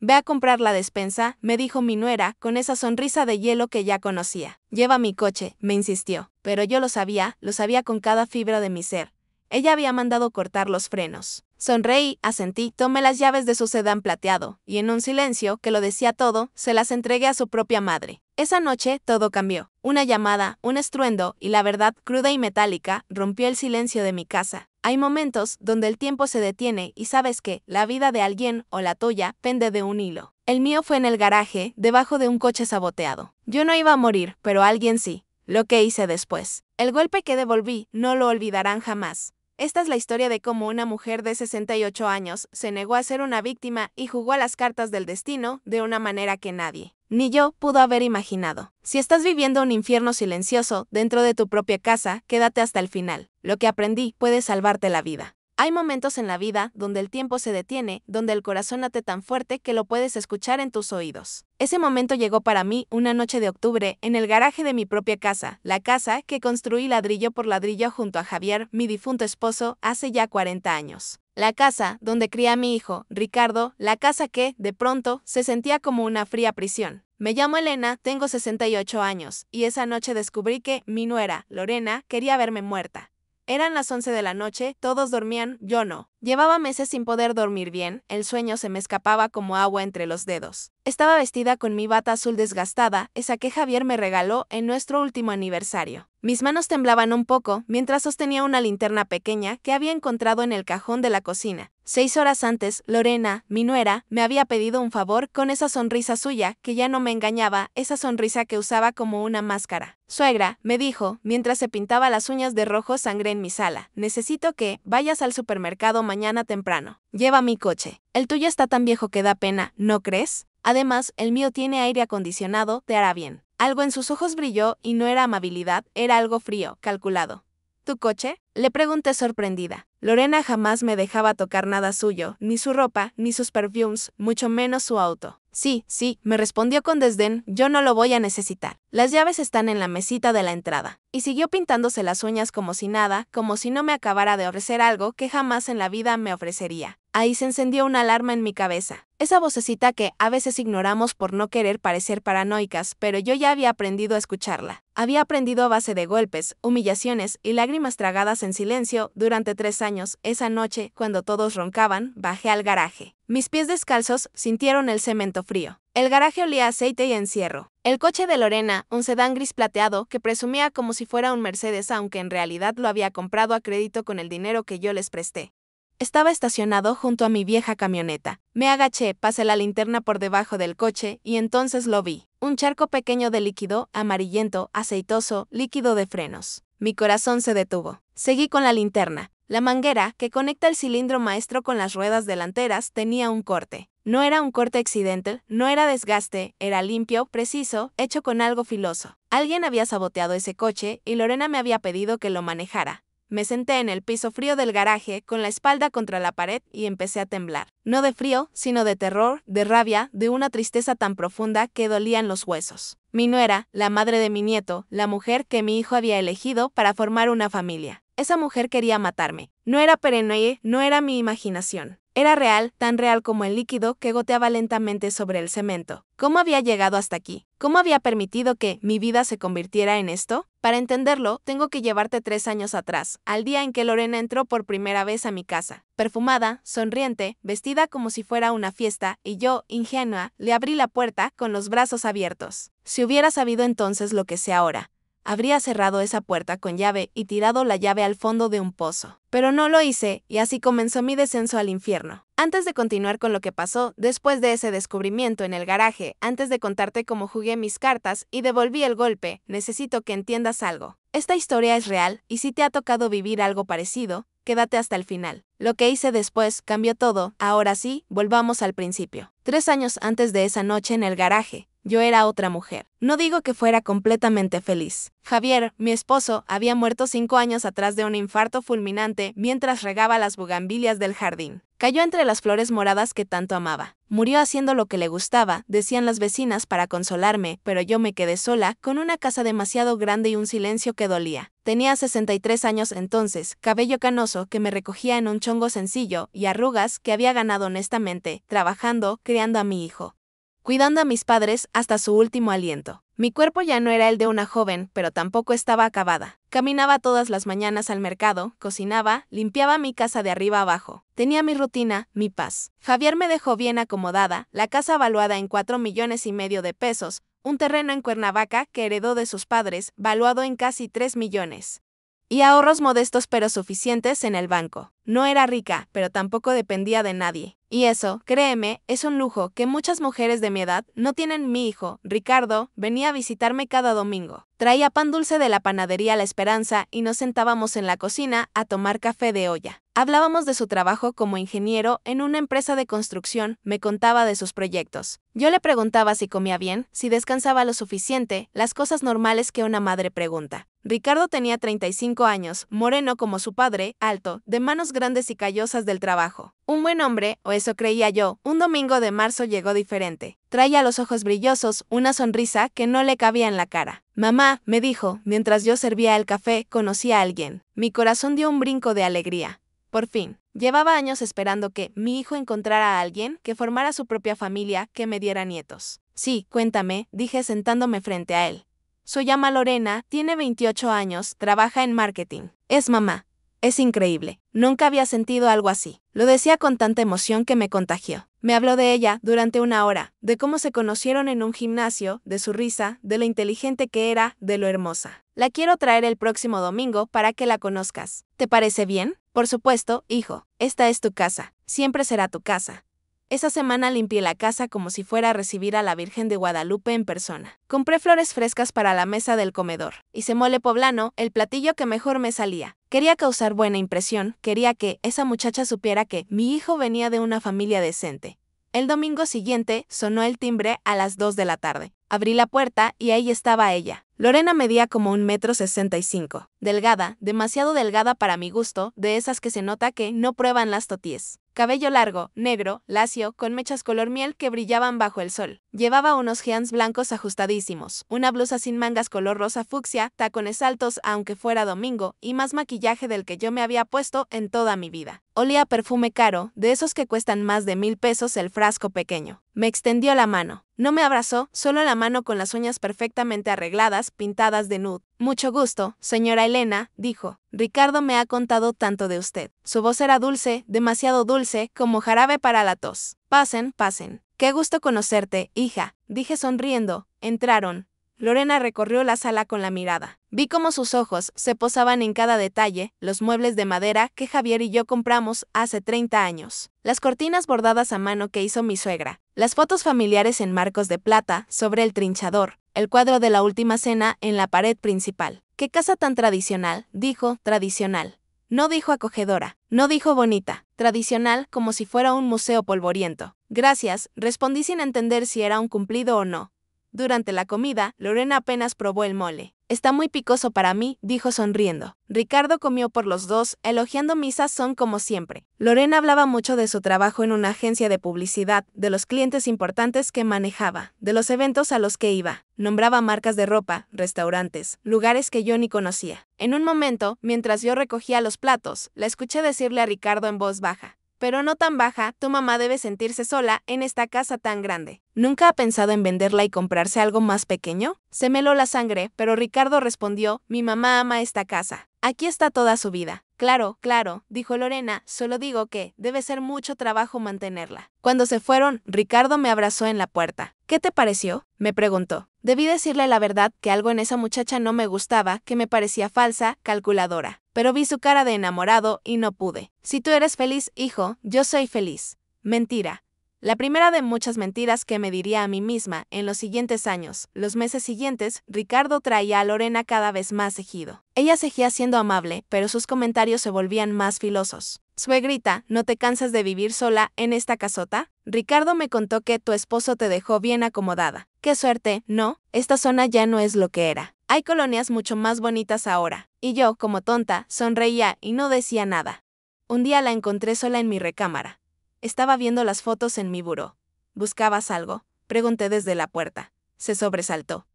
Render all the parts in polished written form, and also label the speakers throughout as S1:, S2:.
S1: Ve a comprar la despensa, me dijo mi nuera, con esa sonrisa de hielo que ya conocía. Lleva mi coche, me insistió. Pero yo lo sabía con cada fibra de mi ser. Ella había mandado cortar los frenos. Sonreí, asentí, tomé las llaves de su sedán plateado, y en un silencio que lo decía todo, se las entregué a su propia madre. Esa noche todo cambió. Una llamada, un estruendo, y la verdad cruda y metálica rompió el silencio de mi casa. Hay momentos donde el tiempo se detiene y sabes que la vida de alguien o la tuya pende de un hilo. El mío fue en el garaje, debajo de un coche saboteado. Yo no iba a morir, pero alguien sí. Lo que hice después. El golpe que devolví no lo olvidarán jamás. Esta es la historia de cómo una mujer de 68 años se negó a ser una víctima y jugó a las cartas del destino de una manera que nadie, ni yo, pudo haber imaginado. Si estás viviendo un infierno silencioso dentro de tu propia casa, quédate hasta el final. Lo que aprendí puede salvarte la vida. Hay momentos en la vida donde el tiempo se detiene, donde el corazón late tan fuerte que lo puedes escuchar en tus oídos. Ese momento llegó para mí una noche de octubre en el garaje de mi propia casa, la casa que construí ladrillo por ladrillo junto a Javier, mi difunto esposo, hace ya 40 años. La casa donde crié a mi hijo, Ricardo, la casa que, de pronto, se sentía como una fría prisión. Me llamo Elena, tengo 68 años, y esa noche descubrí que mi nuera, Lorena, quería verme muerta. Eran las 11 de la noche, todos dormían, yo no. Llevaba meses sin poder dormir bien, el sueño se me escapaba como agua entre los dedos. Estaba vestida con mi bata azul desgastada, esa que Javier me regaló en nuestro último aniversario. Mis manos temblaban un poco mientras sostenía una linterna pequeña que había encontrado en el cajón de la cocina. 6 horas antes, Lorena, mi nuera, me había pedido un favor con esa sonrisa suya que ya no me engañaba, esa sonrisa que usaba como una máscara. Suegra, me dijo, mientras se pintaba las uñas de rojo sangre en mi sala, necesito que vayas al supermercado mañana temprano. Lleva mi coche. El tuyo está tan viejo que da pena, ¿no crees? Además, el mío tiene aire acondicionado, te hará bien. Algo en sus ojos brilló y no era amabilidad, era algo frío, calculado. ¿Tu coche? Le pregunté sorprendida. Lorena jamás me dejaba tocar nada suyo, ni su ropa, ni sus perfumes, mucho menos su auto. Sí, me respondió con desdén, yo no lo voy a necesitar. Las llaves están en la mesita de la entrada. Y siguió pintándose las uñas como si nada, como si no me acabara de ofrecer algo que jamás en la vida me ofrecería. Ahí se encendió una alarma en mi cabeza. Esa vocecita que a veces ignoramos por no querer parecer paranoicas, pero yo ya había aprendido a escucharla. Había aprendido a base de golpes, humillaciones y lágrimas tragadas en silencio durante 3 años. Esa noche, cuando todos roncaban, bajé al garaje. Mis pies descalzos sintieron el cemento frío. El garaje olía a aceite y encierro. El coche de Lorena, un sedán gris plateado que presumía como si fuera un Mercedes aunque en realidad lo había comprado a crédito con el dinero que yo les presté. Estaba estacionado junto a mi vieja camioneta. Me agaché, pasé la linterna por debajo del coche y entonces lo vi. Un charco pequeño de líquido, amarillento, aceitoso, líquido de frenos. Mi corazón se detuvo. Seguí con la linterna. La manguera, que conecta el cilindro maestro con las ruedas delanteras, tenía un corte. No era un corte accidental, no era desgaste, era limpio, preciso, hecho con algo filoso. Alguien había saboteado ese coche y Lorena me había pedido que lo manejara. Me senté en el piso frío del garaje, con la espalda contra la pared y empecé a temblar. No de frío, sino de terror, de rabia, de una tristeza tan profunda que dolían los huesos. Mi nuera, la madre de mi nieto, la mujer que mi hijo había elegido para formar una familia. Esa mujer quería matarme. No era perenne, no era mi imaginación. Era real, tan real como el líquido que goteaba lentamente sobre el cemento. ¿Cómo había llegado hasta aquí? ¿Cómo había permitido que mi vida se convirtiera en esto? Para entenderlo, tengo que llevarte 3 años atrás, al día en que Lorena entró por primera vez a mi casa. Perfumada, sonriente, vestida como si fuera una fiesta, y yo, ingenua, le abrí la puerta con los brazos abiertos. Si hubiera sabido entonces lo que sé ahora, habría cerrado esa puerta con llave y tirado la llave al fondo de un pozo. Pero no lo hice, y así comenzó mi descenso al infierno. Antes de continuar con lo que pasó después de ese descubrimiento en el garaje, antes de contarte cómo jugué mis cartas y devolví el golpe, necesito que entiendas algo. Esta historia es real, y si te ha tocado vivir algo parecido, quédate hasta el final. Lo que hice después cambió todo, ahora sí, volvamos al principio. 3 años antes de esa noche en el garaje, yo era otra mujer. No digo que fuera completamente feliz. Javier, mi esposo, había muerto 5 años atrás de un infarto fulminante mientras regaba las bugambilias del jardín. Cayó entre las flores moradas que tanto amaba. Murió haciendo lo que le gustaba, decían las vecinas para consolarme, pero yo me quedé sola, con una casa demasiado grande y un silencio que dolía. Tenía 63 años entonces, cabello canoso que me recogía en un chongo sencillo y arrugas que había ganado honestamente, trabajando, criando a mi hijo, cuidando a mis padres hasta su último aliento. Mi cuerpo ya no era el de una joven, pero tampoco estaba acabada. Caminaba todas las mañanas al mercado, cocinaba, limpiaba mi casa de arriba abajo. Tenía mi rutina, mi paz. Javier me dejó bien acomodada, la casa valuada en 4,5 millones de pesos, un terreno en Cuernavaca que heredó de sus padres, valuado en casi 3 millones. Y ahorros modestos pero suficientes en el banco. No era rica, pero tampoco dependía de nadie. Y eso, créeme, es un lujo que muchas mujeres de mi edad no tienen. Mi hijo, Ricardo, venía a visitarme cada domingo. Traía pan dulce de la panadería La Esperanza y nos sentábamos en la cocina a tomar café de olla. Hablábamos de su trabajo como ingeniero en una empresa de construcción, me contaba de sus proyectos. Yo le preguntaba si comía bien, si descansaba lo suficiente, las cosas normales que una madre pregunta. Ricardo tenía 35 años, moreno como su padre, alto, de manos grandes y callosas del trabajo. Un buen hombre, o eso creía yo. Un domingo de marzo llegó diferente. Traía los ojos brillosos, una sonrisa que no le cabía en la cara. Mamá, me dijo, mientras yo servía el café, conocí a alguien. Mi corazón dio un brinco de alegría. Por fin. Llevaba años esperando que mi hijo encontrara a alguien que formara su propia familia, que me diera nietos. Sí, cuéntame, dije sentándome frente a él. Se llama Lorena, tiene 28 años, trabaja en marketing. Es mamá. Es increíble. Nunca había sentido algo así. Lo decía con tanta emoción que me contagió. Me habló de ella durante 1 hora, de cómo se conocieron en un gimnasio, de su risa, de lo inteligente que era, de lo hermosa. La quiero traer el próximo domingo para que la conozcas. ¿Te parece bien? Por supuesto, hijo. Esta es tu casa. Siempre será tu casa. Esa semana limpié la casa como si fuera a recibir a la Virgen de Guadalupe en persona. Compré flores frescas para la mesa del comedor. Hice mole poblano, el platillo que mejor me salía. Quería causar buena impresión, quería que esa muchacha supiera que mi hijo venía de una familia decente. El domingo siguiente sonó el timbre a las 2 de la tarde. Abrí la puerta y ahí estaba ella. Lorena medía como 1,65 m. Delgada, demasiado delgada para mi gusto, de esas que se nota que no prueban las toties. Cabello largo, negro, lacio, con mechas color miel que brillaban bajo el sol. Llevaba unos jeans blancos ajustadísimos, una blusa sin mangas color rosa fucsia, tacones altos aunque fuera domingo, y más maquillaje del que yo me había puesto en toda mi vida. Olía a perfume caro, de esos que cuestan más de 1,000 pesos el frasco pequeño. Me extendió la mano. No me abrazó, solo la mano con las uñas perfectamente arregladas, pintadas de nude. Mucho gusto, señora Elena, dijo. Ricardo me ha contado tanto de usted. Su voz era dulce, demasiado dulce, como jarabe para la tos. Pasen, pasen. Qué gusto conocerte, hija, dije sonriendo. Entraron. Lorena recorrió la sala con la mirada. Vi cómo sus ojos se posaban en cada detalle, los muebles de madera que Javier y yo compramos hace 30 años, las cortinas bordadas a mano que hizo mi suegra, las fotos familiares en marcos de plata sobre el trinchador, el cuadro de la última cena en la pared principal. ¡Qué casa tan tradicional!, dijo, tradicional. No dijo acogedora, no dijo bonita, tradicional como si fuera un museo polvoriento. Gracias, respondí sin entender si era un cumplido o no. Durante la comida, Lorena apenas probó el mole. Está muy picoso para mí, dijo sonriendo. Ricardo comió por los dos, elogiando mi sazón como siempre. Lorena hablaba mucho de su trabajo en una agencia de publicidad, de los clientes importantes que manejaba, de los eventos a los que iba. Nombraba marcas de ropa, restaurantes, lugares que yo ni conocía. En un momento, mientras yo recogía los platos, la escuché decirle a Ricardo en voz baja. Pero no tan baja, tu mamá debe sentirse sola en esta casa tan grande. ¿Nunca ha pensado en venderla y comprarse algo más pequeño? Se me heló la sangre, pero Ricardo respondió, mi mamá ama esta casa. Aquí está toda su vida. Claro, claro, dijo Lorena, solo digo que debe ser mucho trabajo mantenerla. Cuando se fueron, Ricardo me abrazó en la puerta. ¿Qué te pareció?, me preguntó. Debí decirle la verdad que algo en esa muchacha no me gustaba, que me parecía falsa, calculadora. Pero vi su cara de enamorado y no pude. Si tú eres feliz, hijo, yo soy feliz. Mentira. La primera de muchas mentiras que me diría a mí misma en los siguientes años. Los meses siguientes, Ricardo traía a Lorena cada vez más seguido. Ella seguía siendo amable, pero sus comentarios se volvían más filosos. Suegrita, ¿no te cansas de vivir sola en esta casota? Ricardo me contó que tu esposo te dejó bien acomodada. Qué suerte, ¿no? Esta zona ya no es lo que era. Hay colonias mucho más bonitas ahora. Y yo, como tonta, sonreía y no decía nada. Un día la encontré sola en mi recámara. Estaba viendo las fotos en mi buró. ¿Buscabas algo?, pregunté desde la puerta. Se sobresaltó.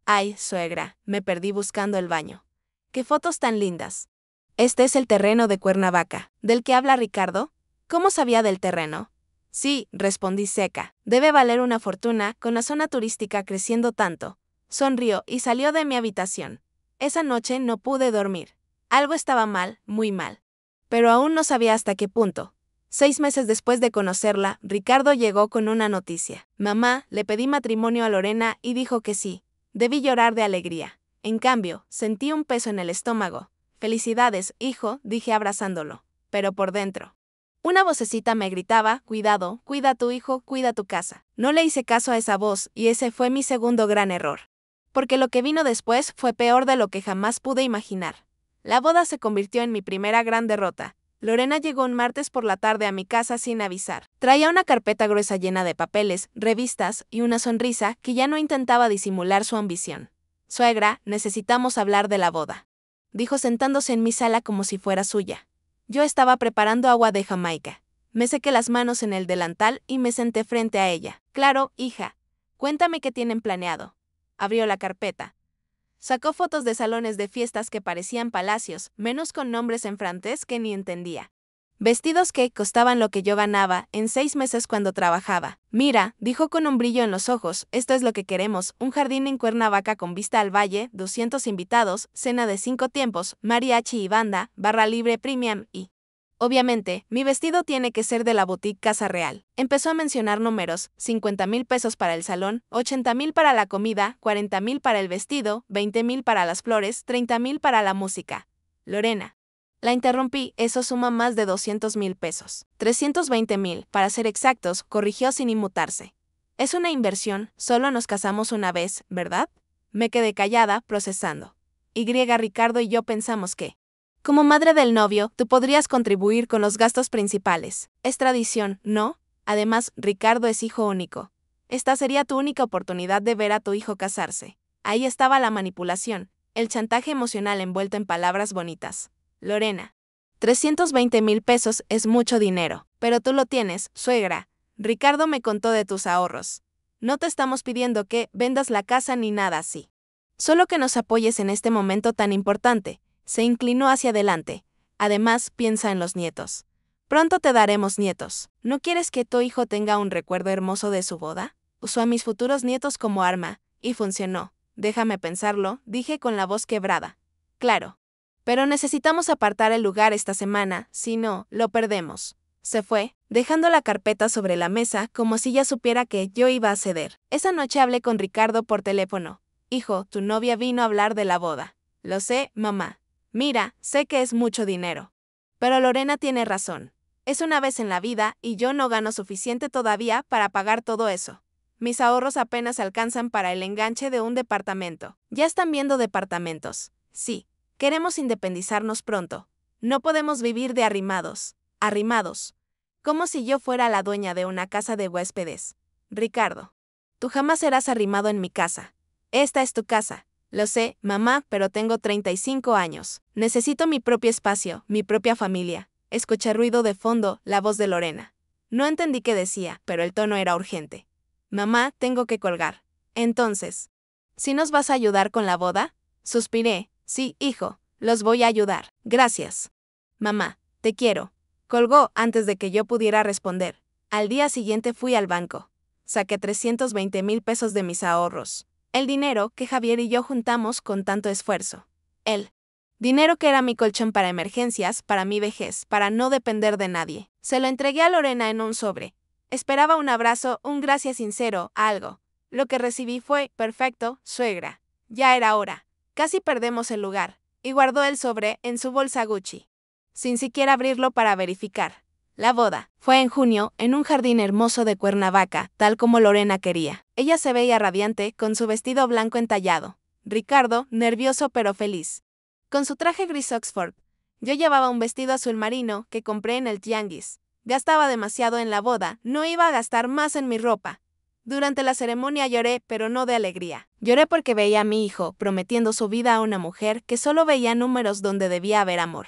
S1: Ay, suegra, me perdí buscando el baño. ¡Qué fotos tan lindas! Este es el terreno de Cuernavaca, ¿del que habla Ricardo? ¿Cómo sabía del terreno? Sí, respondí seca. Debe valer una fortuna con la zona turística creciendo tanto. Sonrió y salió de mi habitación. Esa noche no pude dormir. Algo estaba mal, muy mal. Pero aún no sabía hasta qué punto. 6 meses después de conocerla, Ricardo llegó con una noticia. Mamá, le pedí matrimonio a Lorena y dijo que sí. Debí llorar de alegría. En cambio, sentí un peso en el estómago. Felicidades, hijo, dije abrazándolo. Pero por dentro. Una vocecita me gritaba, cuidado, cuida a tu hijo, cuida tu casa. No le hice caso a esa voz y ese fue mi segundo gran error. Porque lo que vino después fue peor de lo que jamás pude imaginar. La boda se convirtió en mi primera gran derrota. Lorena llegó un martes por la tarde a mi casa sin avisar. Traía una carpeta gruesa llena de papeles, revistas y una sonrisa que ya no intentaba disimular su ambición. Suegra, necesitamos hablar de la boda, dijo sentándose en mi sala como si fuera suya. Yo estaba preparando agua de Jamaica. Me sequé las manos en el delantal y me senté frente a ella. Claro, hija. Cuéntame qué tienen planeado. Abrió la carpeta. Sacó fotos de salones de fiestas que parecían palacios, menos con nombres en francés que ni entendía. Vestidos que costaban lo que yo ganaba en 6 meses cuando trabajaba. Mira, dijo con un brillo en los ojos, esto es lo que queremos, un jardín en Cuernavaca con vista al valle, 200 invitados, cena de 5 tiempos, mariachi y banda, barra libre premium y... Obviamente, mi vestido tiene que ser de la boutique Casa Real. Empezó a mencionar números, 50,000 pesos para el salón, 80,000 para la comida, 40,000 para el vestido, 20,000 para las flores, 30,000 para la música. Lorena. La interrumpí, eso suma más de 200,000 pesos. 320,000, para ser exactos, corrigió sin inmutarse. Es una inversión, solo nos casamos una vez, ¿verdad? Me quedé callada, procesando. Ricardo y yo pensamos que, como madre del novio, tú podrías contribuir con los gastos principales. Es tradición, ¿no? Además, Ricardo es hijo único. Esta sería tu única oportunidad de ver a tu hijo casarse. Ahí estaba la manipulación, el chantaje emocional envuelto en palabras bonitas. Lorena. 320,000 pesos es mucho dinero, pero tú lo tienes, suegra. Ricardo me contó de tus ahorros. No te estamos pidiendo que vendas la casa ni nada así. Solo que nos apoyes en este momento tan importante. Se inclinó hacia adelante. Además, piensa en los nietos. Pronto te daremos nietos. ¿No quieres que tu hijo tenga un recuerdo hermoso de su boda? Usó a mis futuros nietos como arma, y funcionó. Déjame pensarlo, dije con la voz quebrada. Claro. Pero necesitamos apartar el lugar esta semana, si no, lo perdemos. Se fue, dejando la carpeta sobre la mesa como si ya supiera que yo iba a ceder. Esa noche hablé con Ricardo por teléfono. Hijo, tu novia vino a hablar de la boda. Lo sé, mamá. Mira, sé que es mucho dinero. Pero Lorena tiene razón. Es una vez en la vida y yo no gano suficiente todavía para pagar todo eso. Mis ahorros apenas alcanzan para el enganche de un departamento. Ya están viendo departamentos. Sí. Queremos independizarnos pronto. No podemos vivir de arrimados. Arrimados. Como si yo fuera la dueña de una casa de huéspedes. Ricardo. Tú jamás serás arrimado en mi casa. Esta es tu casa. Lo sé, mamá, pero tengo 35 años. Necesito mi propio espacio, mi propia familia. Escuché ruido de fondo, la voz de Lorena. No entendí qué decía, pero el tono era urgente. Mamá, tengo que colgar. Entonces, ¿sí nos vas a ayudar con la boda? Suspiré. Sí, hijo, los voy a ayudar. Gracias. Mamá, te quiero. Colgó antes de que yo pudiera responder. Al día siguiente fui al banco. Saqué 320,000 pesos de mis ahorros. El dinero que Javier y yo juntamos con tanto esfuerzo. El dinero que era mi colchón para emergencias, para mi vejez, para no depender de nadie. Se lo entregué a Lorena en un sobre. Esperaba un abrazo, un gracias sincero, algo. Lo que recibí fue, perfecto, suegra. Ya era hora. Casi perdemos el lugar, y guardó el sobre en su bolsa Gucci, sin siquiera abrirlo para verificar. La boda fue en junio, en un jardín hermoso de Cuernavaca, tal como Lorena quería. Ella se veía radiante, con su vestido blanco entallado. Ricardo, nervioso pero feliz, con su traje gris Oxford. Yo llevaba un vestido azul marino que compré en el tianguis. Gastaba demasiado en la boda, no iba a gastar más en mi ropa. Durante la ceremonia lloré, pero no de alegría. Lloré porque veía a mi hijo prometiendo su vida a una mujer que solo veía números donde debía haber amor.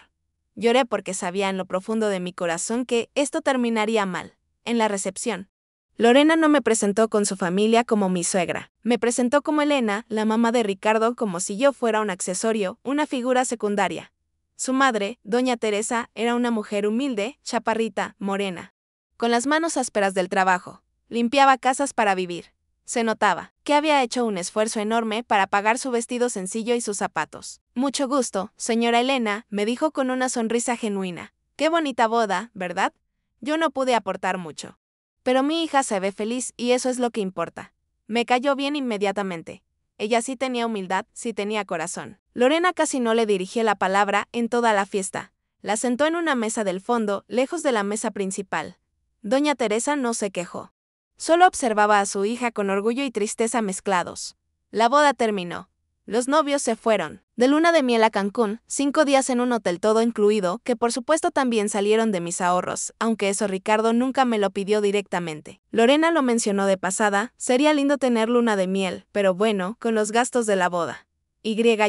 S1: Lloré porque sabía en lo profundo de mi corazón que esto terminaría mal. En la recepción, Lorena no me presentó con su familia como mi suegra. Me presentó como Elena, la mamá de Ricardo, como si yo fuera un accesorio, una figura secundaria. Su madre, doña Teresa, era una mujer humilde, chaparrita, morena, con las manos ásperas del trabajo. Limpiaba casas para vivir. Se notaba que había hecho un esfuerzo enorme para pagar su vestido sencillo y sus zapatos. Mucho gusto, señora Elena, me dijo con una sonrisa genuina. Qué bonita boda, ¿verdad? Yo no pude aportar mucho. Pero mi hija se ve feliz y eso es lo que importa. Me cayó bien inmediatamente. Ella sí tenía humildad, sí tenía corazón. Lorena casi no le dirigió la palabra en toda la fiesta. La sentó en una mesa del fondo, lejos de la mesa principal. Doña Teresa no se quejó. Solo observaba a su hija con orgullo y tristeza mezclados. La boda terminó. Los novios se fueron. De luna de miel a Cancún, 5 días en un hotel todo incluido, que por supuesto también salieron de mis ahorros, aunque eso Ricardo nunca me lo pidió directamente. Lorena lo mencionó de pasada, sería lindo tener luna de miel, pero bueno, con los gastos de la boda.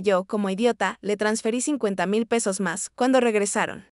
S1: Yo, como idiota, le transferí 50,000 pesos más, cuando regresaron.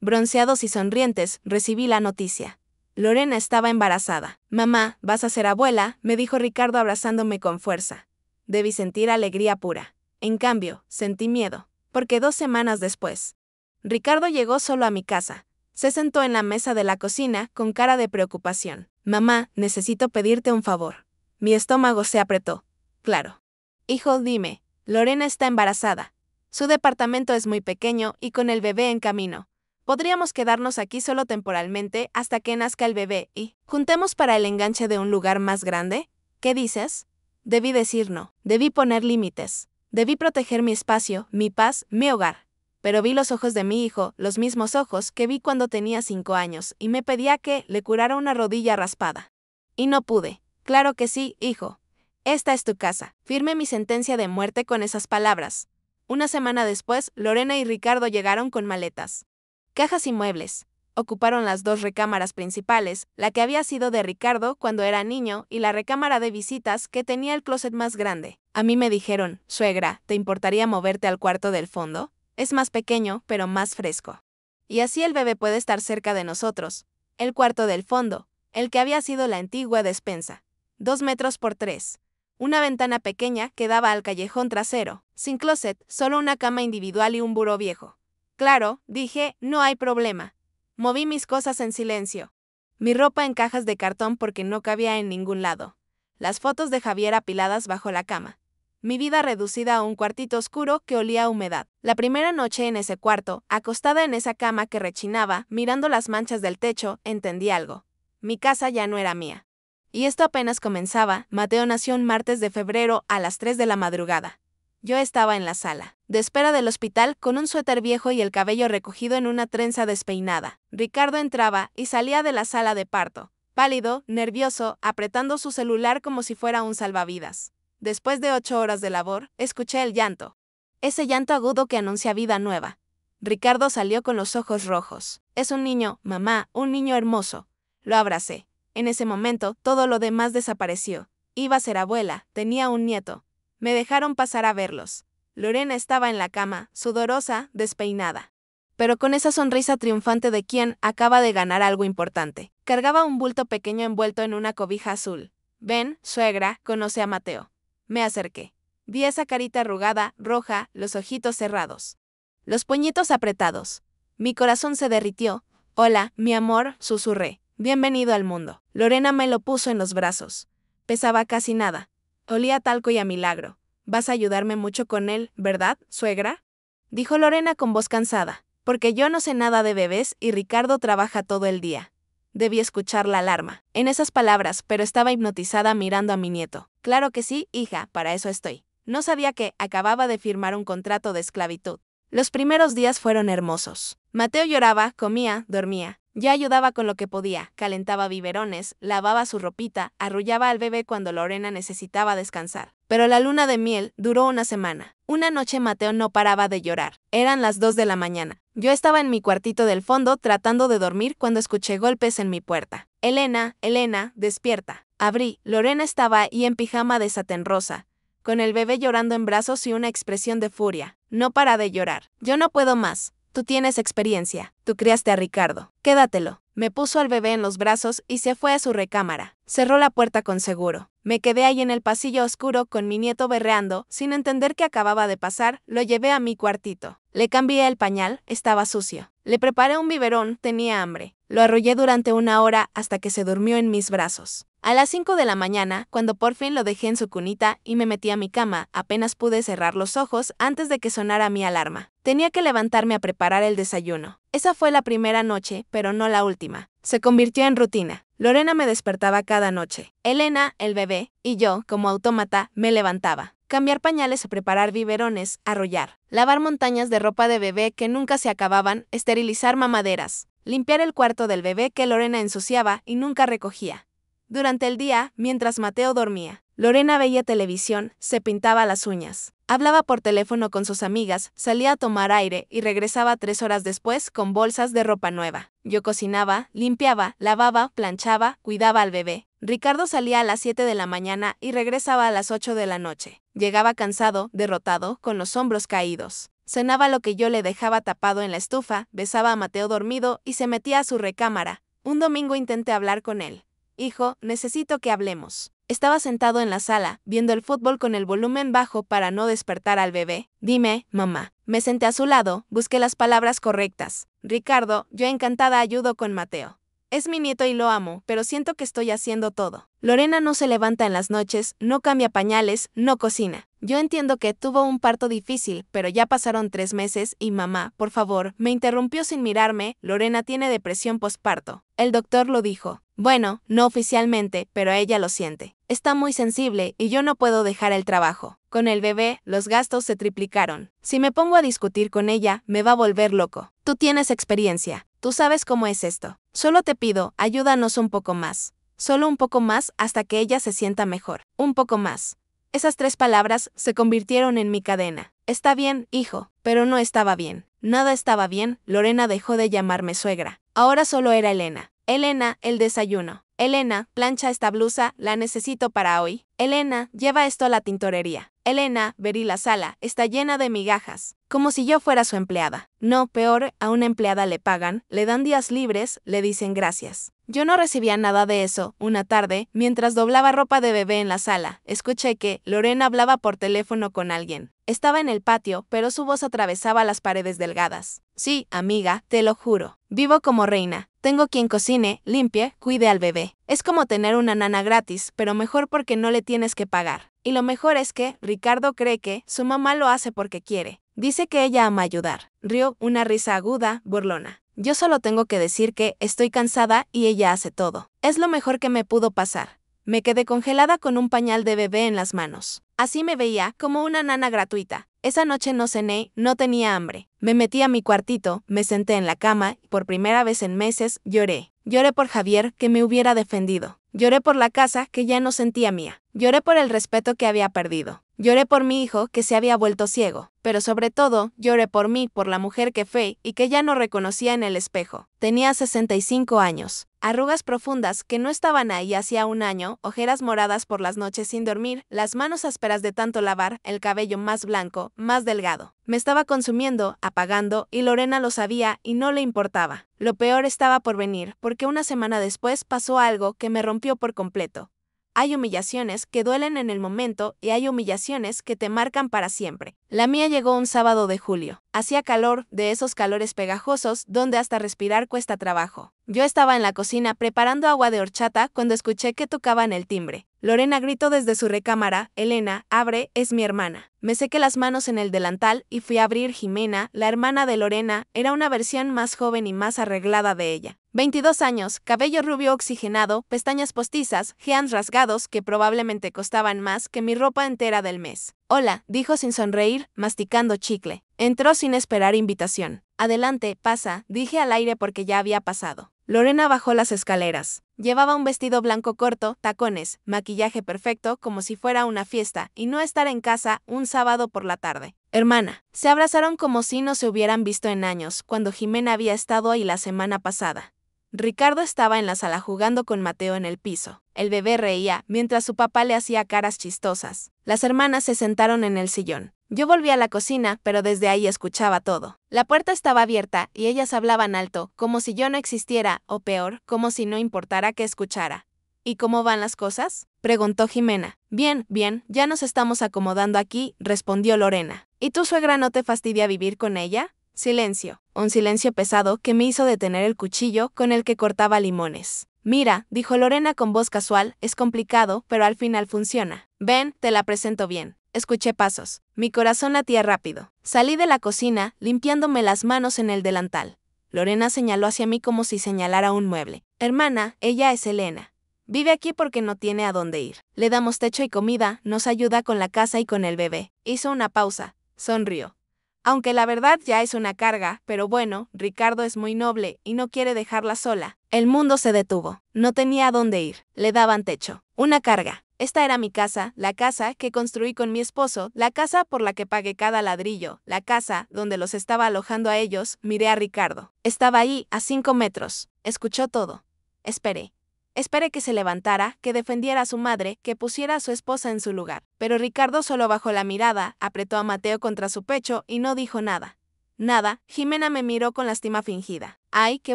S1: Bronceados y sonrientes, recibí la noticia. Lorena estaba embarazada. Mamá, vas a ser abuela, me dijo Ricardo abrazándome con fuerza. Debí sentir alegría pura. En cambio, sentí miedo, porque 2 semanas después, Ricardo llegó solo a mi casa. Se sentó en la mesa de la cocina con cara de preocupación. Mamá, necesito pedirte un favor. Mi estómago se apretó. Claro. Hijo, dime, Lorena está embarazada. Su departamento es muy pequeño y con el bebé en camino. Podríamos quedarnos aquí solo temporalmente hasta que nazca el bebé y juntemos para el enganche de un lugar más grande. ¿Qué dices? Debí decir no, debí poner límites, debí proteger mi espacio, mi paz, mi hogar. Pero vi los ojos de mi hijo, los mismos ojos que vi cuando tenía 5 años, y me pedía que le curara una rodilla raspada. Y no pude. Claro que sí, hijo. Esta es tu casa. Firmé mi sentencia de muerte con esas palabras. Una semana después, Lorena y Ricardo llegaron con maletas, cajas y muebles. Ocuparon las 2 recámaras principales, la que había sido de Ricardo cuando era niño y la recámara de visitas que tenía el closet más grande. A mí me dijeron, suegra, ¿te importaría moverte al cuarto del fondo? Es más pequeño, pero más fresco. Y así el bebé puede estar cerca de nosotros. El cuarto del fondo, el que había sido la antigua despensa. 2 metros por 3. Una ventana pequeña que daba al callejón trasero. Sin closet, solo una cama individual y un buró viejo. Claro, dije, no hay problema. Moví mis cosas en silencio. Mi ropa en cajas de cartón porque no cabía en ningún lado. Las fotos de Javier apiladas bajo la cama. Mi vida reducida a un cuartito oscuro que olía a humedad. La primera noche en ese cuarto, acostada en esa cama que rechinaba, mirando las manchas del techo, entendí algo. Mi casa ya no era mía. Y esto apenas comenzaba. Mateo nació un martes de febrero a las 3 de la madrugada. Yo estaba en la sala de espera del hospital con un suéter viejo y el cabello recogido en una trenza despeinada. Ricardo entraba y salía de la sala de parto, pálido, nervioso, apretando su celular como si fuera un salvavidas. Después de 8 horas de labor, escuché el llanto. Ese llanto agudo que anuncia vida nueva. Ricardo salió con los ojos rojos. Es un niño, mamá, un niño hermoso. Lo abracé. En ese momento, todo lo demás desapareció. Iba a ser abuela, tenía un nieto. Me dejaron pasar a verlos. Lorena estaba en la cama, sudorosa, despeinada, pero con esa sonrisa triunfante de quien acaba de ganar algo importante. Cargaba un bulto pequeño envuelto en una cobija azul. Ven, suegra, conoce a Mateo. Me acerqué. Vi esa carita arrugada, roja, los ojitos cerrados, los puñitos apretados. Mi corazón se derritió. Hola, mi amor, susurré. Bienvenido al mundo. Lorena me lo puso en los brazos. Pesaba casi nada. Olía a talco y a milagro. Vas a ayudarme mucho con él, ¿verdad, suegra? Dijo Lorena con voz cansada. Porque yo no sé nada de bebés y Ricardo trabaja todo el día. Debí escuchar la alarma en esas palabras, pero estaba hipnotizada mirando a mi nieto. Claro que sí, hija, para eso estoy. No sabía que acababa de firmar un contrato de esclavitud. Los primeros días fueron hermosos. Mateo lloraba, comía, dormía. Yo ayudaba con lo que podía, calentaba biberones, lavaba su ropita, arrullaba al bebé cuando Lorena necesitaba descansar. Pero la luna de miel duró una semana. Una noche Mateo no paraba de llorar. Eran las 2 de la mañana. Yo estaba en mi cuartito del fondo tratando de dormir cuando escuché golpes en mi puerta. Elena, Elena, despierta. Abrí. Lorena estaba ahí en pijama de satén rosa, con el bebé llorando en brazos y una expresión de furia. No para de llorar. Yo no puedo más. Tú tienes experiencia. Tú criaste a Ricardo. Quédatelo. Me puso al bebé en los brazos y se fue a su recámara. Cerró la puerta con seguro. Me quedé ahí en el pasillo oscuro con mi nieto berreando, sin entender qué acababa de pasar. Lo llevé a mi cuartito. Le cambié el pañal, estaba sucio. Le preparé un biberón, tenía hambre. Lo arrullé durante 1 hora hasta que se durmió en mis brazos. A las 5 de la mañana, cuando por fin lo dejé en su cunita y me metí a mi cama, apenas pude cerrar los ojos antes de que sonara mi alarma. Tenía que levantarme a preparar el desayuno. Esa fue la primera noche, pero no la última. Se convirtió en rutina. Lorena me despertaba cada noche. Elena, el bebé, y yo, como autómata, me levantaba. Cambiar pañales o preparar biberones, arrullar. Lavar montañas de ropa de bebé que nunca se acababan, esterilizar mamaderas. Limpiar el cuarto del bebé que Lorena ensuciaba y nunca recogía. Durante el día, mientras Mateo dormía, Lorena veía televisión, se pintaba las uñas. Hablaba por teléfono con sus amigas, salía a tomar aire y regresaba 3 horas después con bolsas de ropa nueva. Yo cocinaba, limpiaba, lavaba, planchaba, cuidaba al bebé. Ricardo salía a las 7 de la mañana y regresaba a las 8 de la noche. Llegaba cansado, derrotado, con los hombros caídos. Cenaba lo que yo le dejaba tapado en la estufa, besaba a Mateo dormido y se metía a su recámara. Un domingo intenté hablar con él. Hijo, necesito que hablemos. Estaba sentado en la sala, viendo el fútbol con el volumen bajo para no despertar al bebé. Dime, mamá. Me senté a su lado, busqué las palabras correctas. Ricardo, yo encantada ayudo con Mateo. Es mi nieto y lo amo, pero siento que estoy haciendo todo. Lorena no se levanta en las noches, no cambia pañales, no cocina. Yo entiendo que tuvo un parto difícil, pero ya pasaron 3 meses y mamá, por favor, me interrumpió sin mirarme. Lorena tiene depresión postparto. El doctor lo dijo. Bueno, no oficialmente, pero ella lo siente. Está muy sensible y yo no puedo dejar el trabajo. Con el bebé, los gastos se triplicaron. Si me pongo a discutir con ella, me va a volver loco. Tú tienes experiencia. Tú sabes cómo es esto. Solo te pido, ayúdanos un poco más. Solo un poco más hasta que ella se sienta mejor. Un poco más. Esas 3 palabras se convirtieron en mi cadena. Está bien, hijo, pero no estaba bien. Nada estaba bien. Lorena dejó de llamarme suegra. Ahora solo era Elena. Elena, el desayuno. Elena, plancha esta blusa, la necesito para hoy. Elena, lleva esto a la tintorería. Elena, verí la sala, está llena de migajas. Como si yo fuera su empleada. No, peor, a una empleada le pagan, le dan días libres, le dicen gracias. Yo no recibía nada de eso. Una tarde, mientras doblaba ropa de bebé en la sala, escuché que Lorena hablaba por teléfono con alguien. Estaba en el patio, pero su voz atravesaba las paredes delgadas. Sí, amiga, te lo juro. Vivo como reina. Tengo quien cocine, limpie, cuide al bebé. Es como tener una nana gratis, pero mejor porque no le tienes que pagar. Y lo mejor es que Ricardo cree que su mamá lo hace porque quiere. Dice que ella ama ayudar. Rió, una risa aguda, burlona. Yo solo tengo que decir que estoy cansada y ella hace todo. Es lo mejor que me pudo pasar. Me quedé congelada con un pañal de bebé en las manos. Así me veía, como una nana gratuita. Esa noche no cené, no tenía hambre. Me metí a mi cuartito, me senté en la cama y por primera vez en meses lloré. Lloré por Javier, que me hubiera defendido. Lloré por la casa, que ya no sentía mía. Lloré por el respeto que había perdido. Lloré por mi hijo, que se había vuelto ciego. Pero sobre todo, lloré por mí, por la mujer que fue y que ya no reconocía en el espejo. Tenía 65 años. Arrugas profundas que no estaban ahí hacía 1 año, ojeras moradas por las noches sin dormir, las manos ásperas de tanto lavar, el cabello más blanco, más delgado. Me estaba consumiendo, apagando, y Lorena lo sabía y no le importaba. Lo peor estaba por venir, porque 1 semana después pasó algo que me rompió por completo. Hay humillaciones que duelen en el momento y hay humillaciones que te marcan para siempre. La mía llegó un sábado de julio. Hacía calor, de esos calores pegajosos donde hasta respirar cuesta trabajo. Yo estaba en la cocina preparando agua de horchata cuando escuché que tocaban el timbre. Lorena gritó desde su recámara, Elena, abre, es mi hermana. Me sequé las manos en el delantal y fui a abrir. Jimena, la hermana de Lorena, era una versión más joven y más arreglada de ella. 22 años, cabello rubio oxigenado, pestañas postizas, jeans rasgados que probablemente costaban más que mi ropa entera del mes. Hola, dijo sin sonreír, masticando chicle. Entró sin esperar invitación. Adelante, pasa, dije al aire porque ya había pasado. Lorena bajó las escaleras. Llevaba un vestido blanco corto, tacones, maquillaje perfecto como si fuera una fiesta y no estar en casa un sábado por la tarde. Hermana. Se abrazaron como si no se hubieran visto en años, cuando Jimena había estado ahí la semana pasada. Ricardo estaba en la sala jugando con Mateo en el piso. El bebé reía mientras su papá le hacía caras chistosas. Las hermanas se sentaron en el sillón. Yo volví a la cocina, pero desde ahí escuchaba todo. La puerta estaba abierta y ellas hablaban alto, como si yo no existiera, o peor, como si no importara que escuchara. ¿Y cómo van las cosas?, preguntó Jimena. Bien, bien, ya nos estamos acomodando aquí, respondió Lorena. ¿Y tu suegra no te fastidia vivir con ella? Silencio. Un silencio pesado que me hizo detener el cuchillo con el que cortaba limones. Mira, dijo Lorena con voz casual, es complicado, pero al final funciona. Ven, te la presento bien. Escuché pasos. Mi corazón latía rápido. Salí de la cocina, limpiándome las manos en el delantal. Lorena señaló hacia mí como si señalara un mueble. Hermana, ella es Elena. Vive aquí porque no tiene a dónde ir. Le damos techo y comida, nos ayuda con la casa y con el bebé. Hizo una pausa. Sonrió. Aunque la verdad ya es una carga, pero bueno, Ricardo es muy noble y no quiere dejarla sola. El mundo se detuvo. No tenía a dónde ir. Le daban techo. Una carga. Esta era mi casa, la casa que construí con mi esposo, la casa por la que pagué cada ladrillo, la casa donde los estaba alojando a ellos. Miré a Ricardo. Estaba ahí, a 5 metros. Escuchó todo. Esperé. Esperé que se levantara, que defendiera a su madre, que pusiera a su esposa en su lugar. Pero Ricardo solo bajó la mirada, apretó a Mateo contra su pecho y no dijo nada. Nada. Jimena me miró con lástima fingida. Ay, qué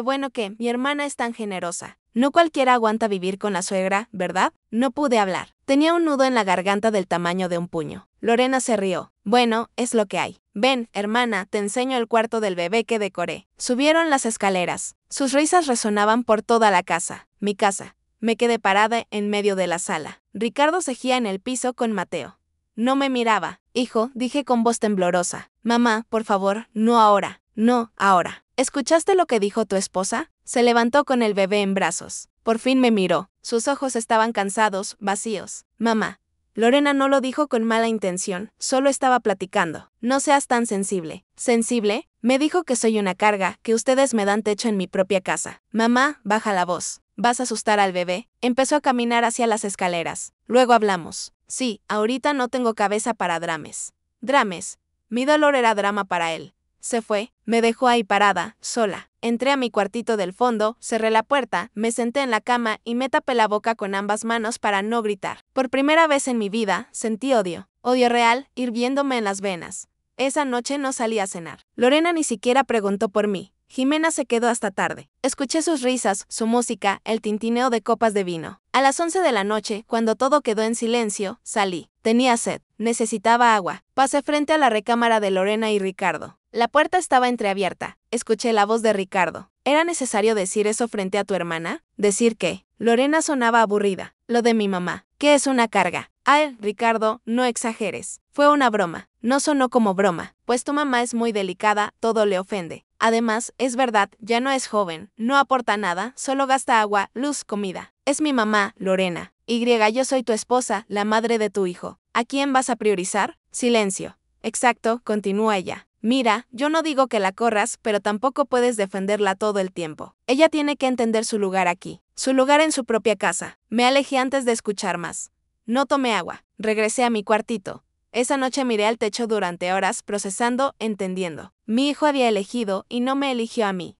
S1: bueno que mi hermana es tan generosa. No cualquiera aguanta vivir con la suegra, ¿verdad? No pude hablar. Tenía un nudo en la garganta del tamaño de un puño. Lorena se rió. Bueno, es lo que hay. Ven, hermana, te enseño el cuarto del bebé que decoré. Subieron las escaleras. Sus risas resonaban por toda la casa. Mi casa. Me quedé parada en medio de la sala. Ricardo seguía en el piso con Mateo. No me miraba. Hijo, dije con voz temblorosa. Mamá, por favor, no ahora. No, ahora. ¿Escuchaste lo que dijo tu esposa? Se levantó con el bebé en brazos. Por fin me miró. Sus ojos estaban cansados, vacíos. Mamá. Lorena no lo dijo con mala intención, solo estaba platicando. No seas tan sensible. ¿Sensible? Me dijo que soy una carga, que ustedes me dan techo en mi propia casa. Mamá, baja la voz. ¿Vas a asustar al bebé? Empezó a caminar hacia las escaleras. Luego hablamos. Sí, ahorita no tengo cabeza para drames. Drames. Mi dolor era drama para él. Se fue, me dejó ahí parada, sola. Entré a mi cuartito del fondo, cerré la puerta, me senté en la cama y me tapé la boca con ambas manos para no gritar. Por primera vez en mi vida, sentí odio. Odio real, hirviéndome en las venas. Esa noche no salí a cenar. Lorena ni siquiera preguntó por mí. Jimena se quedó hasta tarde. Escuché sus risas, su música, el tintineo de copas de vino. A las 11 de la noche, cuando todo quedó en silencio, salí. Tenía sed. Necesitaba agua. Pasé frente a la recámara de Lorena y Ricardo. La puerta estaba entreabierta. Escuché la voz de Ricardo. ¿Era necesario decir eso frente a tu hermana? ¿Decir qué? Lorena sonaba aburrida. Lo de mi mamá. ¿Qué es una carga? Ay, Ricardo, no exageres. Fue una broma. No sonó como broma, pues tu mamá es muy delicada, todo le ofende. Además, es verdad, ya no es joven, no aporta nada, solo gasta agua, luz, comida. Es mi mamá, Lorena. Yo soy tu esposa, la madre de tu hijo. ¿A quién vas a priorizar? Silencio. Exacto, continúa ella. Mira, yo no digo que la corras, pero tampoco puedes defenderla todo el tiempo. Ella tiene que entender su lugar aquí, su lugar en su propia casa. Me alejé antes de escuchar más. No tomé agua. Regresé a mi cuartito. Esa noche miré al techo durante horas, procesando, entendiendo. Mi hijo había elegido y no me eligió a mí.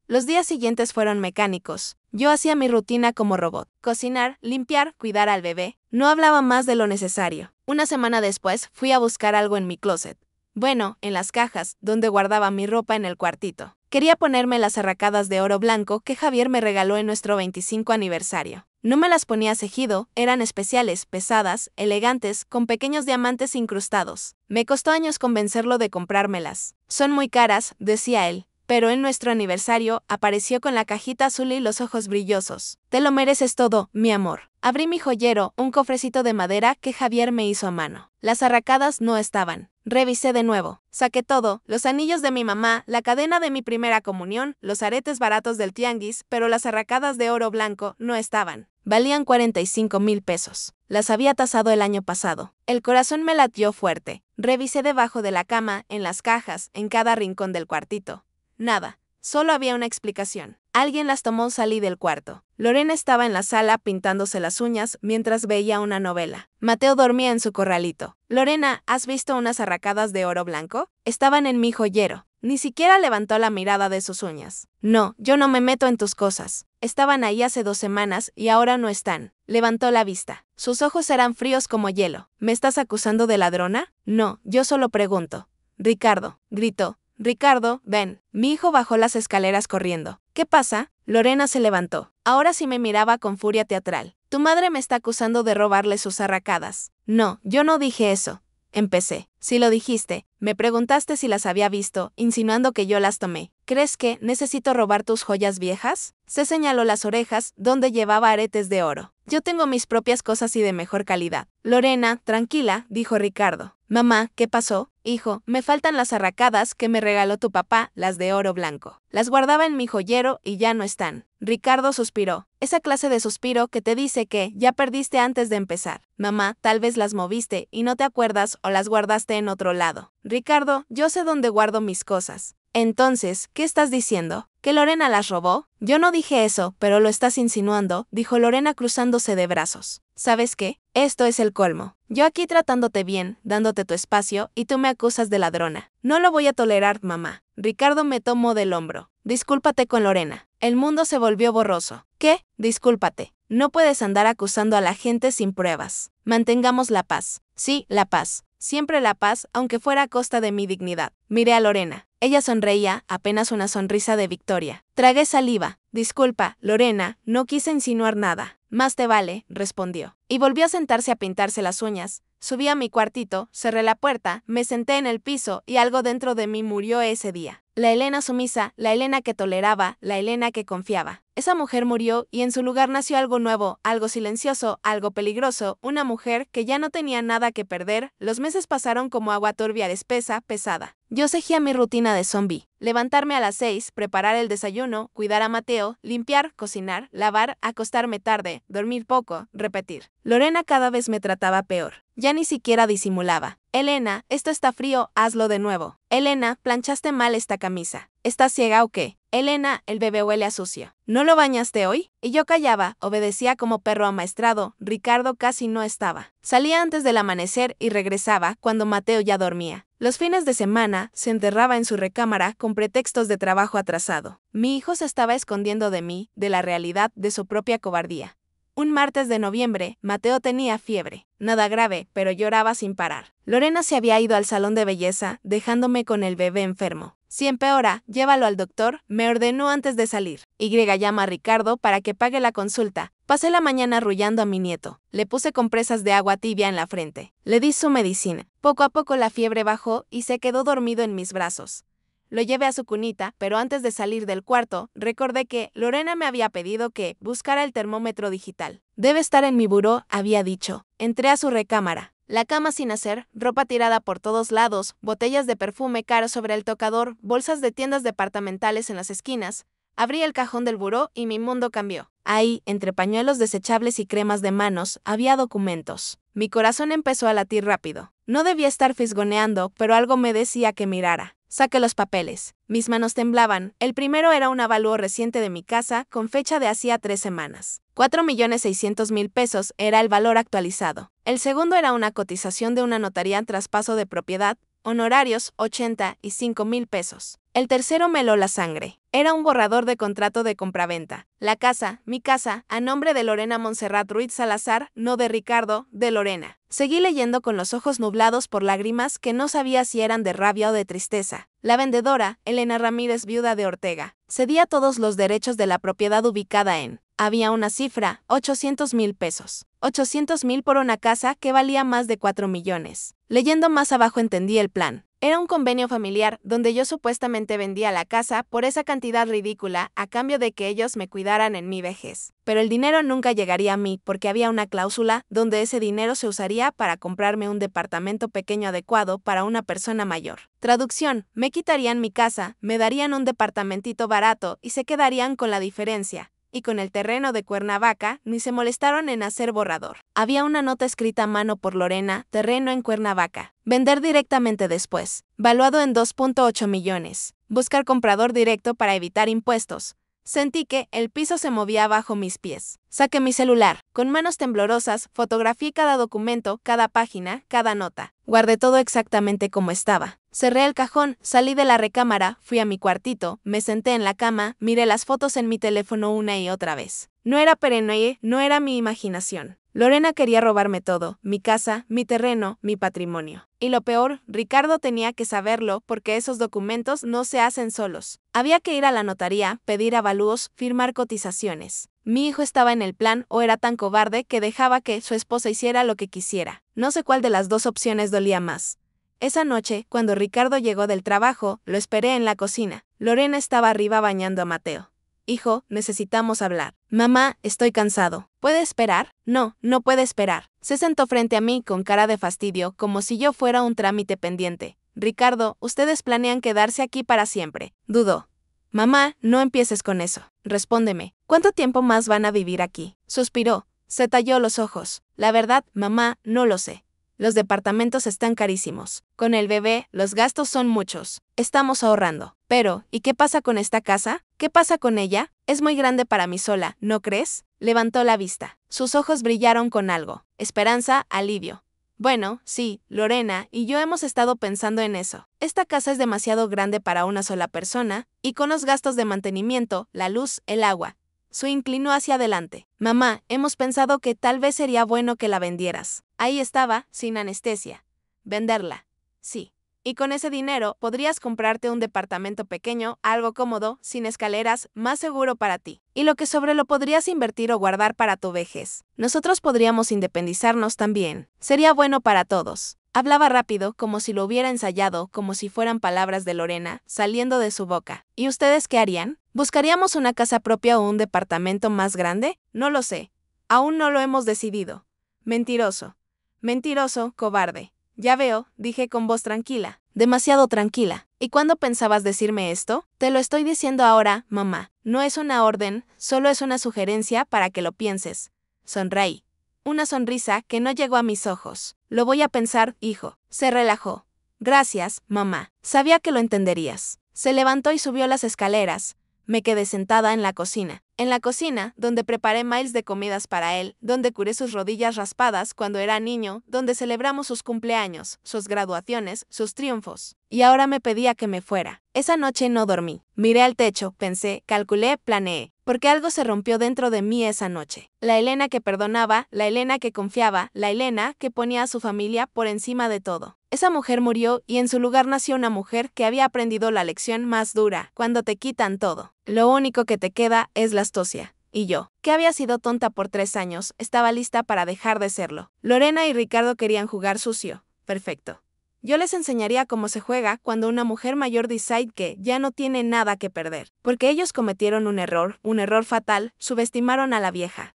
S1: Los días siguientes fueron mecánicos. Yo hacía mi rutina como robot. Cocinar, limpiar, cuidar al bebé. No hablaba más de lo necesario. Una semana después, fui a buscar algo en mi closet. Bueno, en las cajas, donde guardaba mi ropa en el cuartito. Quería ponerme las arracadas de oro blanco que Javier me regaló en nuestro 25 aniversario. No me las ponía cejido, eran especiales, pesadas, elegantes, con pequeños diamantes incrustados. Me costó años convencerlo de comprármelas. Son muy caras, decía él. Pero en nuestro aniversario apareció con la cajita azul y los ojos brillosos. Te lo mereces todo, mi amor. Abrí mi joyero, un cofrecito de madera que Javier me hizo a mano. Las arracadas no estaban. Revisé de nuevo. Saqué todo, los anillos de mi mamá, la cadena de mi primera comunión, los aretes baratos del tianguis, pero las arracadas de oro blanco no estaban. Valían 45,000 pesos. Las había tasado el año pasado. El corazón me latió fuerte. Revisé debajo de la cama, en las cajas, en cada rincón del cuartito. Nada. Solo había una explicación. Alguien las tomó, salí del cuarto. Lorena estaba en la sala pintándose las uñas mientras veía una novela. Mateo dormía en su corralito. Lorena, ¿has visto unas arracadas de oro blanco? Estaban en mi joyero. Ni siquiera levantó la mirada de sus uñas. No, yo no me meto en tus cosas. Estaban ahí hace 2 semanas y ahora no están. Levantó la vista. Sus ojos eran fríos como hielo. ¿Me estás acusando de ladrona? No, yo solo pregunto. Ricardo, gritó. Ricardo, ven. Mi hijo bajó las escaleras corriendo. ¿Qué pasa? Lorena se levantó. Ahora sí me miraba con furia teatral. Tu madre me está acusando de robarle sus arracadas. No, yo no dije eso. Empecé. Si lo dijiste, me preguntaste si las había visto, insinuando que yo las tomé. ¿Crees que necesito robar tus joyas viejas? Se señaló las orejas, donde llevaba aretes de oro. Yo tengo mis propias cosas y de mejor calidad. Lorena, tranquila, dijo Ricardo. Mamá, ¿qué pasó? Hijo, me faltan las arracadas que me regaló tu papá, las de oro blanco. Las guardaba en mi joyero y ya no están. Ricardo suspiró. Esa clase de suspiro que te dice que ya perdiste antes de empezar. Mamá, tal vez las moviste y no te acuerdas o las guardaste en otro lado. Ricardo, yo sé dónde guardo mis cosas. Entonces, ¿qué estás diciendo? ¿Que Lorena las robó? Yo no dije eso, pero lo estás insinuando, dijo Lorena cruzándose de brazos. ¿Sabes qué? Esto es el colmo. Yo aquí tratándote bien, dándote tu espacio, y tú me acusas de ladrona. No lo voy a tolerar, mamá. Ricardo me tomó del hombro. Discúlpate con Lorena. El mundo se volvió borroso. ¿Qué? Discúlpate. No puedes andar acusando a la gente sin pruebas. Mantengamos la paz. Sí, la paz. Siempre la paz, aunque fuera a costa de mi dignidad. Miré a Lorena. Ella sonreía, apenas una sonrisa de victoria. Tragué saliva. Disculpa, Lorena, no quise insinuar nada. Más te vale, respondió. Y volvió a sentarse a pintarse las uñas. Subí a mi cuartito, cerré la puerta, me senté en el piso y algo dentro de mí murió ese día. La Elena sumisa, la Elena que toleraba, la Elena que confiaba. Esa mujer murió y en su lugar nació algo nuevo, algo silencioso, algo peligroso, una mujer que ya no tenía nada que perder. Los meses pasaron como agua turbia, espesa, pesada. Yo seguía mi rutina de zombie. Levantarme a las 6, preparar el desayuno, cuidar a Mateo, limpiar, cocinar, lavar, acostarme tarde, dormir poco, repetir. Lorena cada vez me trataba peor. Ya ni siquiera disimulaba. Elena, esto está frío, hazlo de nuevo. Elena, planchaste mal esta camisa. ¿Estás ciega o qué? Elena, el bebé huele a sucio. ¿No lo bañaste hoy? Y yo callaba, obedecía como perro amaestrado. Ricardo casi no estaba. Salía antes del amanecer y regresaba cuando Mateo ya dormía. Los fines de semana se enterraba en su recámara con pretextos de trabajo atrasado. Mi hijo se estaba escondiendo de mí, de la realidad de su propia cobardía. Un martes de noviembre, Mateo tenía fiebre. Nada grave, pero lloraba sin parar. Lorena se había ido al salón de belleza, dejándome con el bebé enfermo. Si empeora, llévalo al doctor, me ordenó antes de salir. Llama a Ricardo para que pague la consulta. Pasé la mañana arrullando a mi nieto. Le puse compresas de agua tibia en la frente. Le di su medicina. Poco a poco la fiebre bajó y se quedó dormido en mis brazos. Lo llevé a su cunita, pero antes de salir del cuarto, recordé que Lorena me había pedido que buscara el termómetro digital. Debe estar en mi buró, había dicho. Entré a su recámara. La cama sin hacer, ropa tirada por todos lados, botellas de perfume caro sobre el tocador, bolsas de tiendas departamentales en las esquinas. Abrí el cajón del buró y mi mundo cambió. Ahí, entre pañuelos desechables y cremas de manos, había documentos. Mi corazón empezó a latir rápido. No debía estar fisgoneando, pero algo me decía que mirara. Saqué los papeles. Mis manos temblaban. El primero era un avalúo reciente de mi casa, con fecha de hacía 3 semanas. 4.600.000 pesos era el valor actualizado. El segundo era una cotización de una notaría en traspaso de propiedad, honorarios 85.000 pesos. El tercero me heló la sangre. Era un borrador de contrato de compraventa. La casa, mi casa, a nombre de Lorena Montserrat Ruiz Salazar, no de Ricardo, de Lorena. Seguí leyendo con los ojos nublados por lágrimas que no sabía si eran de rabia o de tristeza. La vendedora, Elena Ramírez, viuda de Ortega, cedía todos los derechos de la propiedad ubicada en. Había una cifra, 800.000 pesos. 800.000 por una casa que valía más de 4 millones. Leyendo más abajo entendí el plan. Era un convenio familiar donde yo supuestamente vendía la casa por esa cantidad ridícula a cambio de que ellos me cuidaran en mi vejez. Pero el dinero nunca llegaría a mí porque había una cláusula donde ese dinero se usaría para comprarme un departamento pequeño adecuado para una persona mayor. Traducción, me quitarían mi casa, me darían un departamentito barato y se quedarían con la diferencia. Y con el terreno de Cuernavaca, ni se molestaron en hacer borrador. Había una nota escrita a mano por Lorena, terreno en Cuernavaca. Vender directamente después. Valuado en 2.8 millones. Buscar comprador directo para evitar impuestos. Sentí que el piso se movía bajo mis pies. Saqué mi celular. Con manos temblorosas, fotografié cada documento, cada página, cada nota. Guardé todo exactamente como estaba. Cerré el cajón, salí de la recámara, fui a mi cuartito, me senté en la cama, miré las fotos en mi teléfono una y otra vez. No era paranoia, no era mi imaginación. Lorena quería robarme todo, mi casa, mi terreno, mi patrimonio. Y lo peor, Ricardo tenía que saberlo porque esos documentos no se hacen solos. Había que ir a la notaría, pedir avalúos, firmar cotizaciones. Mi hijo estaba en el plan o era tan cobarde que dejaba que su esposa hiciera lo que quisiera. No sé cuál de las dos opciones dolía más. Esa noche, cuando Ricardo llegó del trabajo, lo esperé en la cocina. Lorena estaba arriba bañando a Mateo. Hijo, necesitamos hablar. Mamá, estoy cansado. ¿Puede esperar? No, no puede esperar. Se sentó frente a mí con cara de fastidio, como si yo fuera un trámite pendiente. Ricardo, ustedes planean quedarse aquí para siempre. Dudó. Mamá, no empieces con eso. Respóndeme. ¿Cuánto tiempo más van a vivir aquí? Suspiró. Se talló los ojos. La verdad, mamá, no lo sé. Los departamentos están carísimos. Con el bebé, los gastos son muchos. Estamos ahorrando. Pero, ¿y qué pasa con esta casa? ¿Qué pasa con ella? Es muy grande para mí sola, ¿no crees? Levantó la vista. Sus ojos brillaron con algo. Esperanza, alivio. Bueno, sí, Lorena y yo hemos estado pensando en eso. Esta casa es demasiado grande para una sola persona, y con los gastos de mantenimiento, la luz, el agua. Su inclinó hacia adelante. Mamá, hemos pensado que tal vez sería bueno que la vendieras. Ahí estaba, sin anestesia. Venderla. Sí. Y con ese dinero podrías comprarte un departamento pequeño, algo cómodo, sin escaleras, más seguro para ti. Y lo que sobre lo podrías invertir o guardar para tu vejez. Nosotros podríamos independizarnos también. Sería bueno para todos. Hablaba rápido, como si lo hubiera ensayado, como si fueran palabras de Lorena, saliendo de su boca. ¿Y ustedes qué harían? ¿Buscaríamos una casa propia o un departamento más grande? No lo sé. Aún no lo hemos decidido. Mentiroso. Mentiroso, cobarde. Ya veo, dije con voz tranquila. Demasiado tranquila. ¿Y cuándo pensabas decirme esto? Te lo estoy diciendo ahora, mamá. No es una orden, solo es una sugerencia para que lo pienses. Sonreí. Una sonrisa que no llegó a mis ojos. Lo voy a pensar, hijo. Se relajó. Gracias, mamá. Sabía que lo entenderías. Se levantó y subió las escaleras. Me quedé sentada en la cocina. En la cocina, donde preparé miles de comidas para él, donde curé sus rodillas raspadas cuando era niño, donde celebramos sus cumpleaños, sus graduaciones, sus triunfos. Y ahora me pedía que me fuera. Esa noche no dormí. Miré al techo, pensé, calculé, planeé. Porque algo se rompió dentro de mí esa noche. La Elena que perdonaba, la Elena que confiaba, la Elena que ponía a su familia por encima de todo. Esa mujer murió y en su lugar nació una mujer que había aprendido la lección más dura, cuando te quitan todo. Lo único que te queda es la astucia. Y yo, que había sido tonta por 3 años, estaba lista para dejar de serlo. Lorena y Ricardo querían jugar sucio. Perfecto. Yo les enseñaría cómo se juega cuando una mujer mayor decide que ya no tiene nada que perder. Porque ellos cometieron un error fatal, subestimaron a la vieja.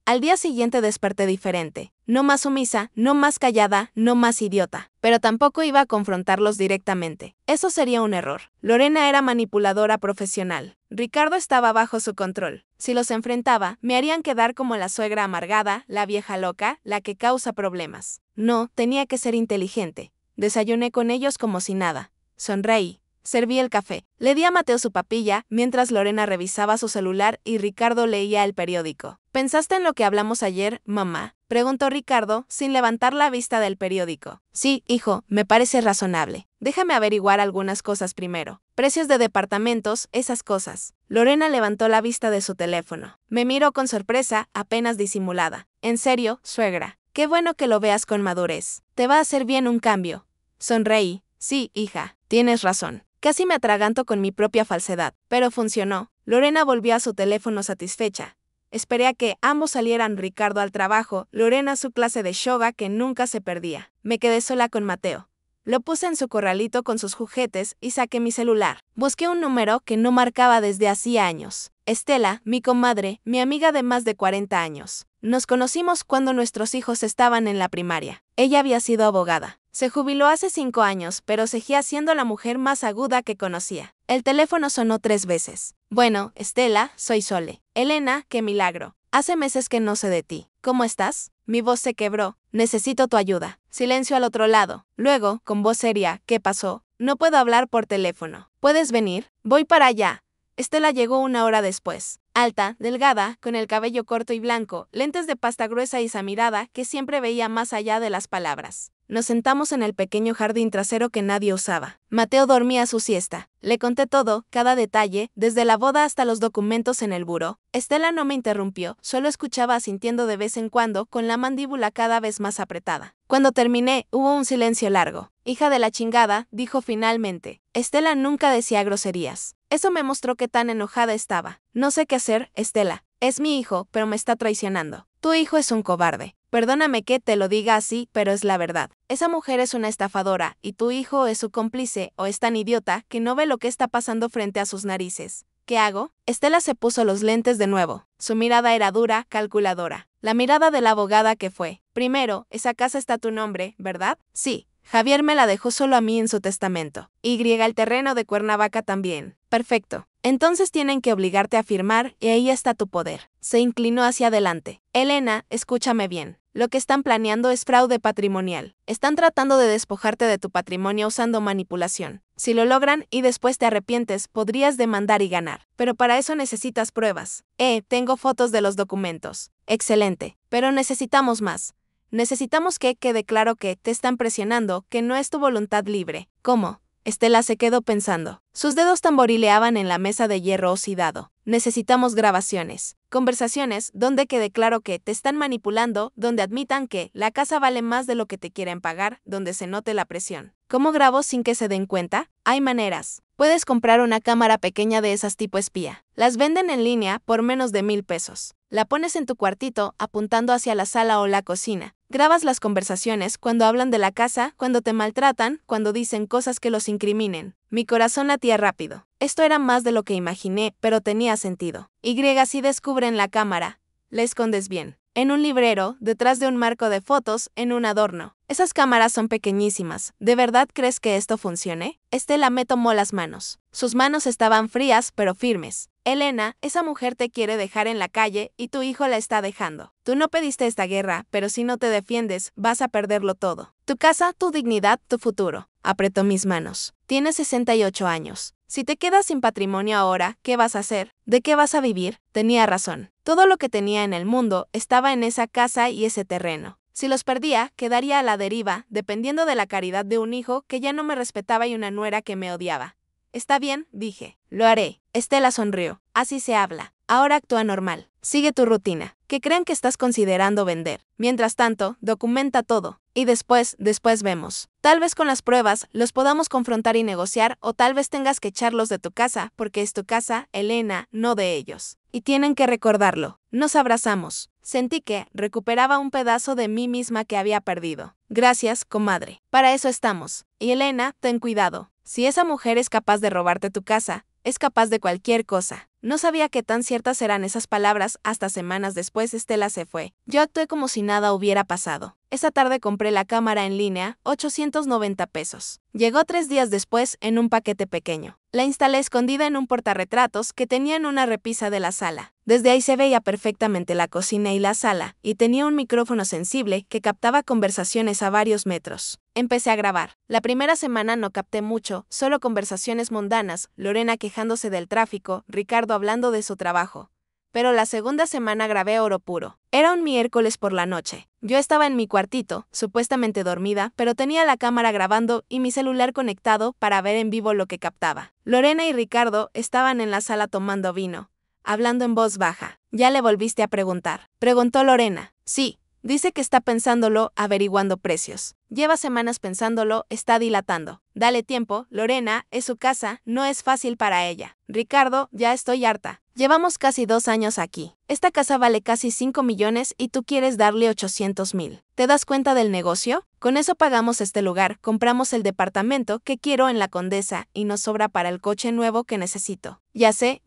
S1: Al día siguiente desperté diferente. No más sumisa, no más callada, no más idiota. Pero tampoco iba a confrontarlos directamente. Eso sería un error. Lorena era manipuladora profesional. Ricardo estaba bajo su control. Si los enfrentaba, me harían quedar como la suegra amargada, la vieja loca, la que causa problemas. No, tenía que ser inteligente. Desayuné con ellos como si nada. Sonreí. Serví el café. Le di a Mateo su papilla, mientras Lorena revisaba su celular y Ricardo leía el periódico. ¿Pensaste en lo que hablamos ayer, mamá? Preguntó Ricardo, sin levantar la vista del periódico. Sí, hijo, me parece razonable. Déjame averiguar algunas cosas primero. Precios de departamentos, esas cosas. Lorena levantó la vista de su teléfono. Me miró con sorpresa, apenas disimulada. En serio, suegra. Qué bueno que lo veas con madurez. Te va a hacer bien un cambio. Sonreí. Sí, hija, tienes razón. Casi me atraganto con mi propia falsedad, pero funcionó. Lorena volvió a su teléfono satisfecha. Esperé a que ambos salieran, Ricardo al trabajo, Lorena a su clase de yoga que nunca se perdía. Me quedé sola con Mateo. Lo puse en su corralito con sus juguetes y saqué mi celular. Busqué un número que no marcaba desde hacía años. Estela, mi comadre, mi amiga de más de 40 años. Nos conocimos cuando nuestros hijos estaban en la primaria. Ella había sido abogada. Se jubiló hace 5 años, pero seguía siendo la mujer más aguda que conocía. El teléfono sonó 3 veces. Bueno, Estela, soy Sole. Elena, qué milagro. Hace meses que no sé de ti. ¿Cómo estás? Mi voz se quebró. Necesito tu ayuda. Silencio al otro lado. Luego, con voz seria, ¿qué pasó? No puedo hablar por teléfono. ¿Puedes venir? Voy para allá. Estela llegó una hora después. Alta, delgada, con el cabello corto y blanco, lentes de pasta gruesa y esa mirada que siempre veía más allá de las palabras. Nos sentamos en el pequeño jardín trasero que nadie usaba. Mateo dormía su siesta. Le conté todo, cada detalle, desde la boda hasta los documentos en el buró. Estela no me interrumpió, solo escuchaba asintiendo de vez en cuando, con la mandíbula cada vez más apretada. Cuando terminé, hubo un silencio largo. Hija de la chingada, dijo finalmente. Estela nunca decía groserías. Eso me mostró qué tan enojada estaba. No sé qué hacer, Estela. Es mi hijo, pero me está traicionando. Tu hijo es un cobarde. Perdóname que te lo diga así, pero es la verdad. Esa mujer es una estafadora, y tu hijo es su cómplice, o es tan idiota que no ve lo que está pasando frente a sus narices. ¿Qué hago? Estela se puso los lentes de nuevo. Su mirada era dura, calculadora. La mirada de la abogada que fue. Primero, esa casa está a tu nombre, ¿verdad? Sí. Javier me la dejó solo a mí en su testamento. Y el terreno de Cuernavaca también. Perfecto. Entonces tienen que obligarte a firmar y ahí está tu poder. Se inclinó hacia adelante. Elena, escúchame bien. Lo que están planeando es fraude patrimonial. Están tratando de despojarte de tu patrimonio usando manipulación. Si lo logran y después te arrepientes, podrías demandar y ganar. Pero para eso necesitas pruebas. Tengo fotos de los documentos. Excelente. Pero necesitamos más. Necesitamos que quede claro que te están presionando, que no es tu voluntad libre. ¿Cómo? Estela se quedó pensando. Sus dedos tamborileaban en la mesa de hierro oxidado. Necesitamos grabaciones, conversaciones donde quede claro que te están manipulando, donde admitan que la casa vale más de lo que te quieren pagar, donde se note la presión. ¿Cómo grabo sin que se den cuenta? Hay maneras. Puedes comprar una cámara pequeña de esas tipo espía. Las venden en línea por menos de 1,000 pesos. La pones en tu cuartito, apuntando hacia la sala o la cocina. Grabas las conversaciones cuando hablan de la casa, cuando te maltratan, cuando dicen cosas que los incriminen. Mi corazón latía rápido. Esto era más de lo que imaginé, pero tenía sentido. Si descubren la cámara. La escondes bien. En un librero, detrás de un marco de fotos, en un adorno. Esas cámaras son pequeñísimas. ¿De verdad crees que esto funcione? Estela me tomó las manos. Sus manos estaban frías, pero firmes. Elena, esa mujer te quiere dejar en la calle y tu hijo la está dejando. Tú no pediste esta guerra, pero si no te defiendes, vas a perderlo todo. Tu casa, tu dignidad, tu futuro. Apretó mis manos. Tienes 68 años. Si te quedas sin patrimonio ahora, ¿qué vas a hacer? ¿De qué vas a vivir? Tenía razón. Todo lo que tenía en el mundo estaba en esa casa y ese terreno. Si los perdía, quedaría a la deriva, dependiendo de la caridad de un hijo que ya no me respetaba y una nuera que me odiaba. Está bien, dije. Lo haré. Estela sonrió. Así se habla. Ahora actúa normal. Sigue tu rutina. Que crean que estás considerando vender. Mientras tanto, documenta todo. Y después vemos. Tal vez con las pruebas los podamos confrontar y negociar, o tal vez tengas que echarlos de tu casa, porque es tu casa, Elena, no de ellos. Y tienen que recordarlo. Nos abrazamos. Sentí que recuperaba un pedazo de mí misma que había perdido. Gracias, comadre. Para eso estamos. Y Elena, ten cuidado. Si esa mujer es capaz de robarte tu casa, es capaz de cualquier cosa. No sabía qué tan ciertas eran esas palabras hasta semanas después Estela se fue. Yo actué como si nada hubiera pasado. Esa tarde compré la cámara en línea, 890 pesos. Llegó 3 días después en un paquete pequeño. La instalé escondida en un portarretratos que tenía en una repisa de la sala. Desde ahí se veía perfectamente la cocina y la sala, y tenía un micrófono sensible que captaba conversaciones a varios metros. Empecé a grabar. La primera semana no capté mucho, solo conversaciones mundanas, Lorena quejándose del tráfico, Ricardo hablando de su trabajo. Pero la segunda semana grabé oro puro. Era un miércoles por la noche. Yo estaba en mi cuartito, supuestamente dormida, pero tenía la cámara grabando y mi celular conectado para ver en vivo lo que captaba. Lorena y Ricardo estaban en la sala tomando vino, hablando en voz baja. ¿Ya le volviste a preguntar?, preguntó Lorena. Sí. Dice que está pensándolo, averiguando precios. Lleva semanas pensándolo, está dilatando. Dale tiempo, Lorena, es su casa, no es fácil para ella. Ricardo, ya estoy harta. Llevamos casi 2 años aquí. Esta casa vale casi 5 millones y tú quieres darle 800,000. ¿Te das cuenta del negocio? Con eso pagamos este lugar, compramos el departamento que quiero en la Condesa y nos sobra para el coche nuevo que necesito. Ya sé,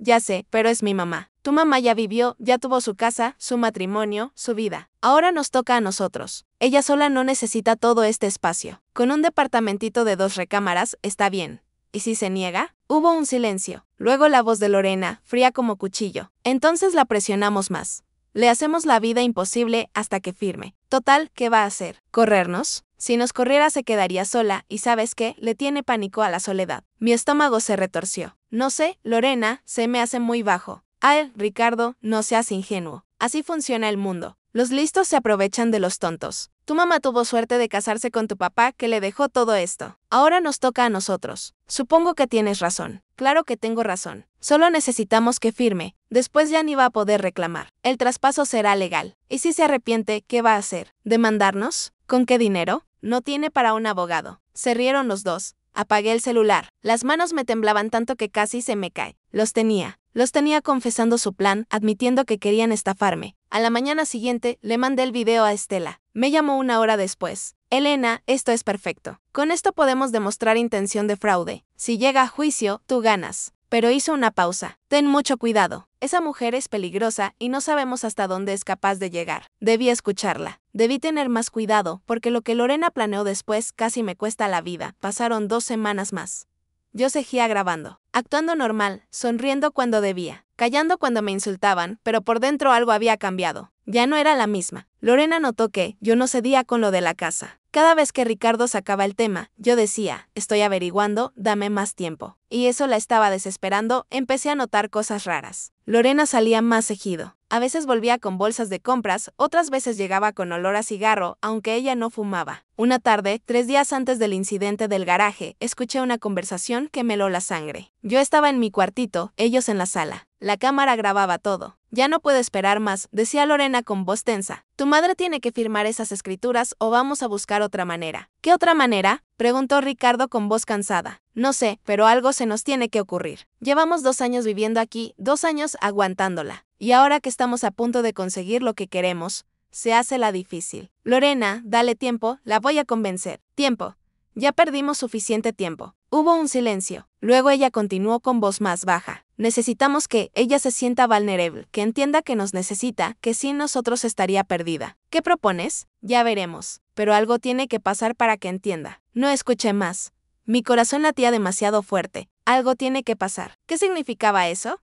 S1: pero es mi mamá. Tu mamá ya vivió, ya tuvo su casa, su matrimonio, su vida. Ahora nos toca a nosotros. Ella sola no necesita todo este espacio. Con un departamentito de 2 recámaras, está bien. ¿Y si se niega? Hubo un silencio. Luego la voz de Lorena, fría como cuchillo. Entonces la presionamos más. Le hacemos la vida imposible hasta que firme. Total, ¿qué va a hacer? ¿Corrernos? Si nos corriera se quedaría sola y ¿sabes qué? Le tiene pánico a la soledad. Mi estómago se retorció. No sé, Lorena, se me hace muy bajo. Ay, Ricardo, no seas ingenuo. Así funciona el mundo. Los listos se aprovechan de los tontos. Tu mamá tuvo suerte de casarse con tu papá que le dejó todo esto. Ahora nos toca a nosotros. Supongo que tienes razón. Claro que tengo razón. Solo necesitamos que firme. Después ya ni va a poder reclamar. El traspaso será legal. Y si se arrepiente, ¿qué va a hacer? ¿Demandarnos? ¿Con qué dinero? No tiene para un abogado. Se rieron los dos. Apagué el celular. Las manos me temblaban tanto que casi se me cae. Los tenía confesando su plan, admitiendo que querían estafarme. A la mañana siguiente, le mandé el video a Estela. Me llamó una hora después. Elena, esto es perfecto. Con esto podemos demostrar intención de fraude. Si llega a juicio, tú ganas. Pero hizo una pausa. Ten mucho cuidado. Esa mujer es peligrosa y no sabemos hasta dónde es capaz de llegar. Debí escucharla. Debí tener más cuidado, porque lo que Lorena planeó después casi me cuesta la vida. Pasaron 2 semanas más. Yo seguía grabando, actuando normal, sonriendo cuando debía, callando cuando me insultaban, pero por dentro algo había cambiado. Ya no era la misma. Lorena notó que yo no cedía con lo de la casa. Cada vez que Ricardo sacaba el tema, yo decía, estoy averiguando, dame más tiempo. Y eso la estaba desesperando, empecé a notar cosas raras. Lorena salía más seguido. A veces volvía con bolsas de compras, otras veces llegaba con olor a cigarro, aunque ella no fumaba. Una tarde, 3 días antes del incidente del garaje, escuché una conversación que me heló la sangre. Yo estaba en mi cuartito, ellos en la sala. La cámara grababa todo. Ya no puedo esperar más, decía Lorena con voz tensa. Tu madre tiene que firmar esas escrituras o vamos a buscar otra manera. ¿Qué otra manera? Preguntó Ricardo con voz cansada. No sé, pero algo se nos tiene que ocurrir. Llevamos 2 años viviendo aquí, 2 años aguantándola. Y ahora que estamos a punto de conseguir lo que queremos, se hace la difícil. Lorena, dale tiempo, la voy a convencer. Tiempo. Ya perdimos suficiente tiempo. Hubo un silencio. Luego ella continuó con voz más baja. Necesitamos que ella se sienta vulnerable, que entienda que nos necesita, que sin nosotros estaría perdida. ¿Qué propones? Ya veremos. Pero algo tiene que pasar para que entienda. No escuché más. Mi corazón latía demasiado fuerte. Algo tiene que pasar. ¿Qué significaba eso?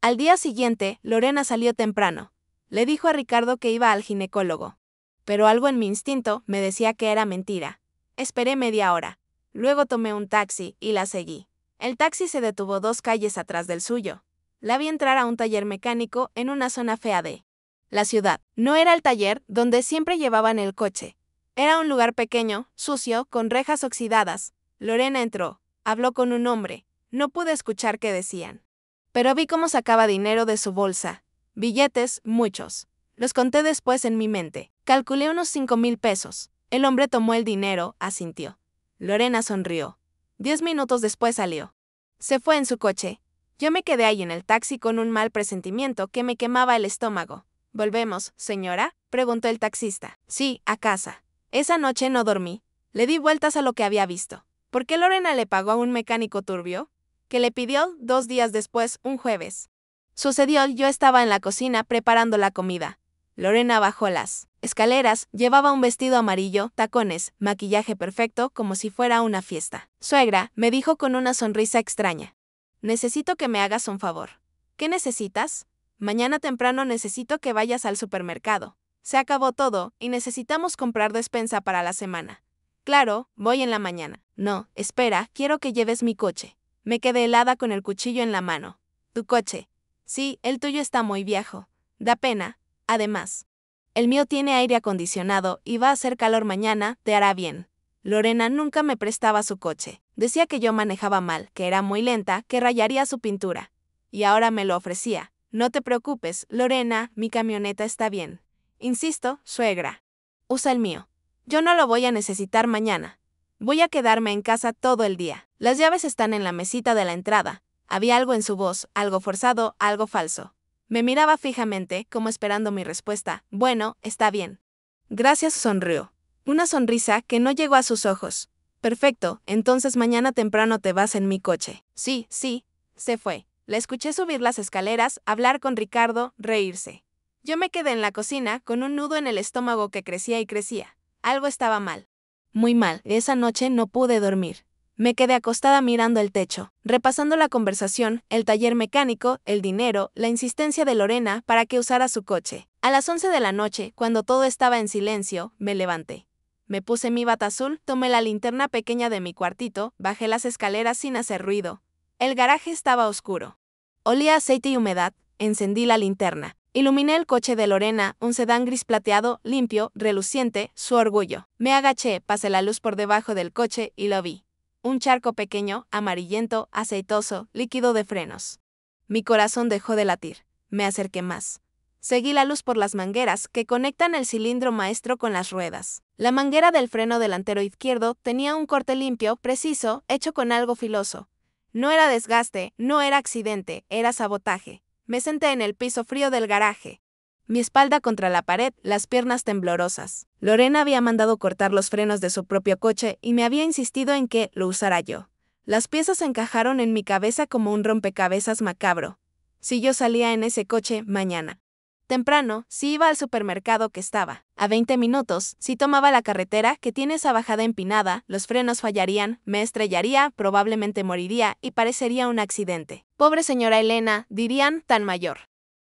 S1: Al día siguiente, Lorena salió temprano. Le dijo a Ricardo que iba al ginecólogo. Pero algo en mi instinto me decía que era mentira. Esperé media hora. Luego tomé un taxi y la seguí. El taxi se detuvo 2 calles atrás del suyo. La vi entrar a un taller mecánico en una zona fea de la ciudad. No era el taller donde siempre llevaban el coche. Era un lugar pequeño, sucio, con rejas oxidadas. Lorena entró. Habló con un hombre. No pude escuchar qué decían. Pero vi cómo sacaba dinero de su bolsa. Billetes, muchos. Los conté después en mi mente. Calculé unos 5,000 pesos. El hombre tomó el dinero, asintió. Lorena sonrió. 10 minutos después salió. Se fue en su coche. Yo me quedé ahí en el taxi con un mal presentimiento que me quemaba el estómago. ¿Volvemos, señora?, preguntó el taxista. Sí, a casa. Esa noche no dormí. Le di vueltas a lo que había visto. ¿Por qué Lorena le pagó a un mecánico turbio? Que le pidió 2 días después, un jueves. Sucedió, yo estaba en la cocina preparando la comida. Lorena bajó las escaleras, llevaba un vestido amarillo, tacones, maquillaje perfecto, como si fuera una fiesta. Suegra, me dijo con una sonrisa extraña. Necesito que me hagas un favor. ¿Qué necesitas? Mañana temprano necesito que vayas al supermercado. Se acabó todo, y necesitamos comprar despensa para la semana. Claro, voy en la mañana. No, espera, quiero que lleves mi coche. Me quedé helada con el cuchillo en la mano. ¿Tu coche? Sí, el tuyo está muy viejo. Da pena. Además, el mío tiene aire acondicionado y va a hacer calor mañana, te hará bien. Lorena nunca me prestaba su coche. Decía que yo manejaba mal, que era muy lenta, que rayaría su pintura. Y ahora me lo ofrecía. No te preocupes, Lorena, mi camioneta está bien. Insisto, suegra. Usa el mío. Yo no lo voy a necesitar mañana. Voy a quedarme en casa todo el día. Las llaves están en la mesita de la entrada. Había algo en su voz, algo forzado, algo falso. Me miraba fijamente, como esperando mi respuesta. Bueno, está bien. Gracias, sonrió. Una sonrisa que no llegó a sus ojos. Perfecto, entonces mañana temprano te vas en mi coche. Sí, sí. Se fue. La escuché subir las escaleras, hablar con Ricardo, reírse. Yo me quedé en la cocina, con un nudo en el estómago que crecía y crecía. Algo estaba mal. Muy mal. Esa noche no pude dormir. Me quedé acostada mirando el techo, repasando la conversación, el taller mecánico, el dinero, la insistencia de Lorena para que usara su coche. A las 11 de la noche, cuando todo estaba en silencio, me levanté. Me puse mi bata azul, tomé la linterna pequeña de mi cuartito, bajé las escaleras sin hacer ruido. El garaje estaba oscuro. Olía a aceite y humedad, encendí la linterna. Iluminé el coche de Lorena, un sedán gris plateado, limpio, reluciente, su orgullo. Me agaché, pasé la luz por debajo del coche y lo vi. Un charco pequeño, amarillento, aceitoso, líquido de frenos. Mi corazón dejó de latir. Me acerqué más. Seguí la luz por las mangueras que conectan el cilindro maestro con las ruedas. La manguera del freno delantero izquierdo tenía un corte limpio, preciso, hecho con algo filoso. No era desgaste, no era accidente, era sabotaje. Me senté en el piso frío del garaje. Mi espalda contra la pared, las piernas temblorosas. Lorena había mandado cortar los frenos de su propio coche y me había insistido en que lo usara yo. Las piezas encajaron en mi cabeza como un rompecabezas macabro. Si yo salía en ese coche mañana. Temprano, si iba al supermercado que estaba a 20 minutos, si tomaba la carretera que tiene esa bajada empinada, los frenos fallarían, me estrellaría, probablemente moriría y parecería un accidente. Pobre señora Elena, dirían, tan mayor.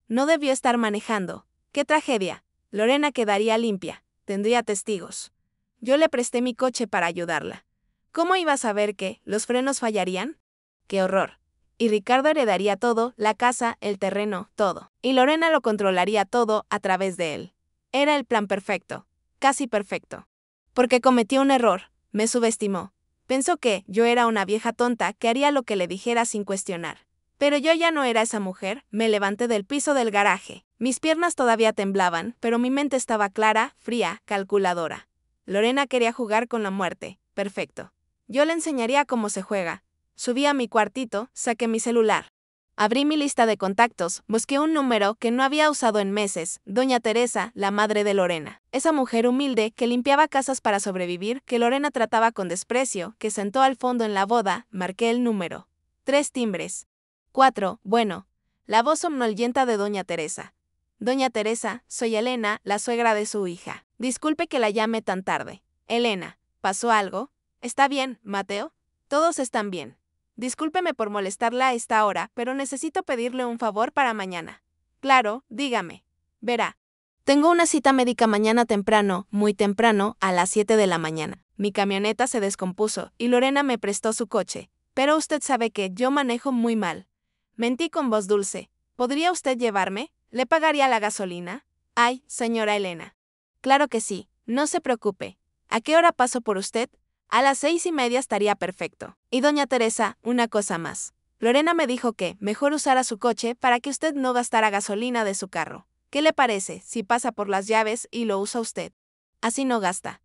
S1: No debió estar manejando. ¡Qué tragedia! Lorena quedaría limpia. Tendría testigos. Yo le presté mi coche para ayudarla. ¿Cómo iba a saber que los frenos fallarían? ¡Qué horror! Y Ricardo heredaría todo, la casa, el terreno, todo. Y Lorena lo controlaría todo a través de él. Era el plan perfecto. Casi perfecto. Porque cometió un error. Me subestimó. Pensó que yo era una vieja tonta que haría lo que le dijera sin cuestionar. Pero yo ya no era esa mujer. Me levanté del piso del garaje. Mis piernas todavía temblaban, pero mi mente estaba clara, fría, calculadora. Lorena quería jugar con la muerte. Perfecto. Yo le enseñaría cómo se juega. Subí a mi cuartito, saqué mi celular. Abrí mi lista de contactos, busqué un número que no había usado en meses, Doña Teresa, la madre de Lorena. Esa mujer humilde que limpiaba casas para sobrevivir, que Lorena trataba con desprecio, que sentó al fondo en la boda, marqué el número. 3 timbres. 4, bueno. La voz somnolienta de Doña Teresa. Doña Teresa, soy Elena, la suegra de su hija. Disculpe que la llame tan tarde. Elena, ¿pasó algo? ¿Está bien, Mateo? Todos están bien. Discúlpeme por molestarla a esta hora, pero necesito pedirle un favor para mañana. Claro, dígame. Verá. Tengo una cita médica mañana temprano, muy temprano, a las 7 de la mañana. Mi camioneta se descompuso y Lorena me prestó su coche. Pero usted sabe que yo manejo muy mal. Mentí con voz dulce. ¿Podría usted llevarme? ¿Le pagaría la gasolina? Ay, señora Elena. Claro que sí, no se preocupe. ¿A qué hora paso por usted? A las 6:30 estaría perfecto. Y doña Teresa, una cosa más. Lorena me dijo que mejor usara su coche para que usted no gastara gasolina de su carro. ¿Qué le parece si pasa por las llaves y lo usa usted? Así no gasta.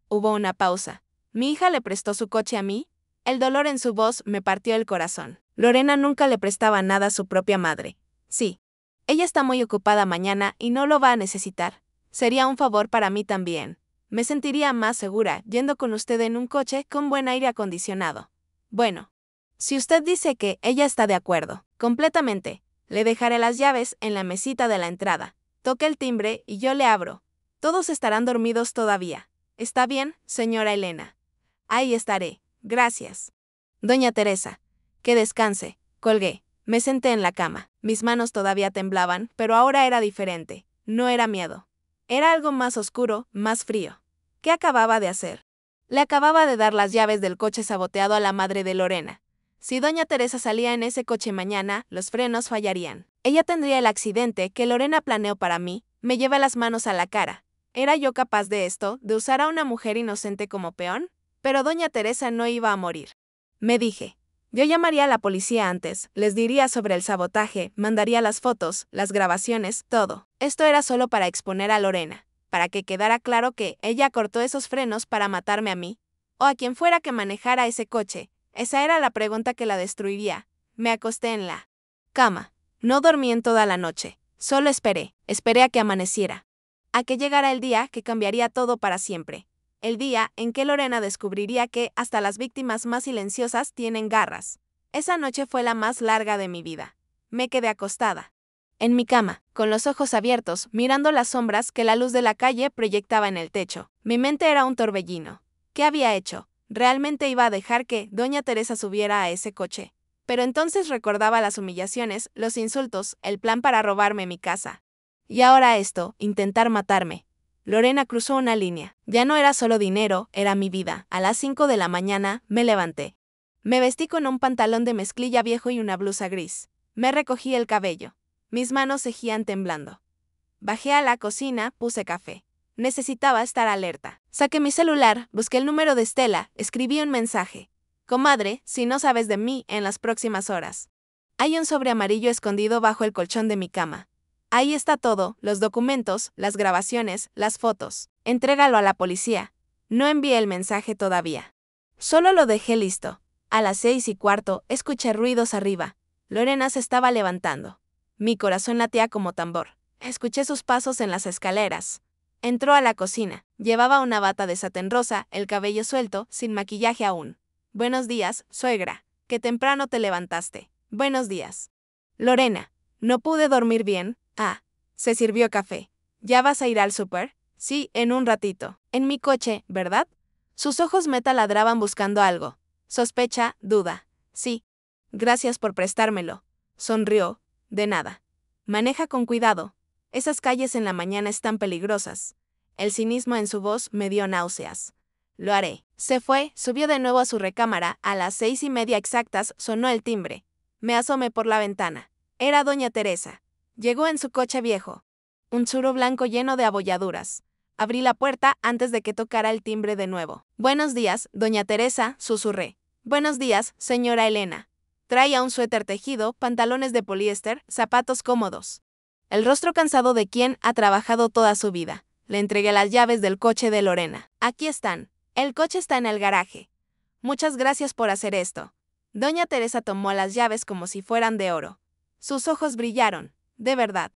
S1: Hubo una pausa. ¿Mi hija le prestó su coche a mí? El dolor en su voz me partió el corazón. Lorena nunca le prestaba nada a su propia madre. Sí. Ella está muy ocupada mañana y no lo va a necesitar. Sería un favor para mí también. Me sentiría más segura yendo con usted en un coche con buen aire acondicionado. Bueno. Si usted dice que ella está de acuerdo, completamente, le dejaré las llaves en la mesita de la entrada. Toque el timbre y yo le abro. Todos estarán dormidos todavía. ¿Está bien, señora Elena? Ahí estaré. Gracias. Doña Teresa. Que descanse. Colgué. Me senté en la cama. Mis manos todavía temblaban, pero ahora era diferente. No era miedo. Era algo más oscuro, más frío. ¿Qué acababa de hacer? Le acababa de dar las llaves del coche saboteado a la madre de Lorena. Si doña Teresa salía en ese coche mañana, los frenos fallarían. Ella tendría el accidente que Lorena planeó para mí. Me lleva las manos a la cara. ¿Era yo capaz de esto, de usar a una mujer inocente como peón? Pero doña Teresa no iba a morir. Me dije. Yo llamaría a la policía antes, les diría sobre el sabotaje, mandaría las fotos, las grabaciones, todo. Esto era solo para exponer a Lorena, para que quedara claro que ella cortó esos frenos para matarme a mí, o a quien fuera que manejara ese coche. Esa era la pregunta que la destruiría. Me acosté en la cama. No dormí en toda la noche. Solo esperé a que amaneciera. A que llegara el día que cambiaría todo para siempre. El día en que Lorena descubriría que hasta las víctimas más silenciosas tienen garras. Esa noche fue la más larga de mi vida. Me quedé acostada. En mi cama, con los ojos abiertos, mirando las sombras que la luz de la calle proyectaba en el techo. Mi mente era un torbellino. ¿Qué había hecho? ¿Realmente iba a dejar que doña Teresa subiera a ese coche? Pero entonces recordaba las humillaciones, los insultos, el plan para robarme mi casa. Y ahora esto, intentar matarme. Lorena cruzó una línea. Ya no era solo dinero, era mi vida. A las 5 de la mañana, me levanté. Me vestí con un pantalón de mezclilla viejo y una blusa gris. Me recogí el cabello. Mis manos seguían temblando. Bajé a la cocina, puse café. Necesitaba estar alerta. Saqué mi celular, busqué el número de Estela, escribí un mensaje. Comadre, si no sabes de mí en las próximas horas. Hay un sobre amarillo escondido bajo el colchón de mi cama. Ahí está todo, los documentos, las grabaciones, las fotos. Entrégalo a la policía. No envié el mensaje todavía. Solo lo dejé listo. A las 6:15, escuché ruidos arriba. Lorena se estaba levantando. Mi corazón latía como tambor. Escuché sus pasos en las escaleras. Entró a la cocina. Llevaba una bata de satén rosa, el cabello suelto, sin maquillaje aún. Buenos días, suegra. Qué temprano te levantaste. Buenos días. Lorena, no pude dormir bien. Se sirvió café. ¿Ya vas a ir al súper? Sí, en un ratito. En mi coche, ¿verdad? Sus ojos me taladraban buscando algo. Sospecha, duda. Sí. Gracias por prestármelo. Sonrió. De nada. Maneja con cuidado. Esas calles en la mañana están peligrosas. El cinismo en su voz me dio náuseas. Lo haré. Se fue, subió de nuevo a su recámara, a las 6:30 exactas sonó el timbre. Me asomé por la ventana. Era doña Teresa. Llegó en su coche viejo. Un Tsuru blanco lleno de abolladuras. Abrí la puerta antes de que tocara el timbre de nuevo. Buenos días, doña Teresa, susurré. Buenos días, señora Elena. Traía un suéter tejido, pantalones de poliéster, zapatos cómodos. El rostro cansado de quien ha trabajado toda su vida. Le entregué las llaves del coche de Lorena. Aquí están. El coche está en el garaje. Muchas gracias por hacer esto. Doña Teresa tomó las llaves como si fueran de oro. Sus ojos brillaron. De verdad.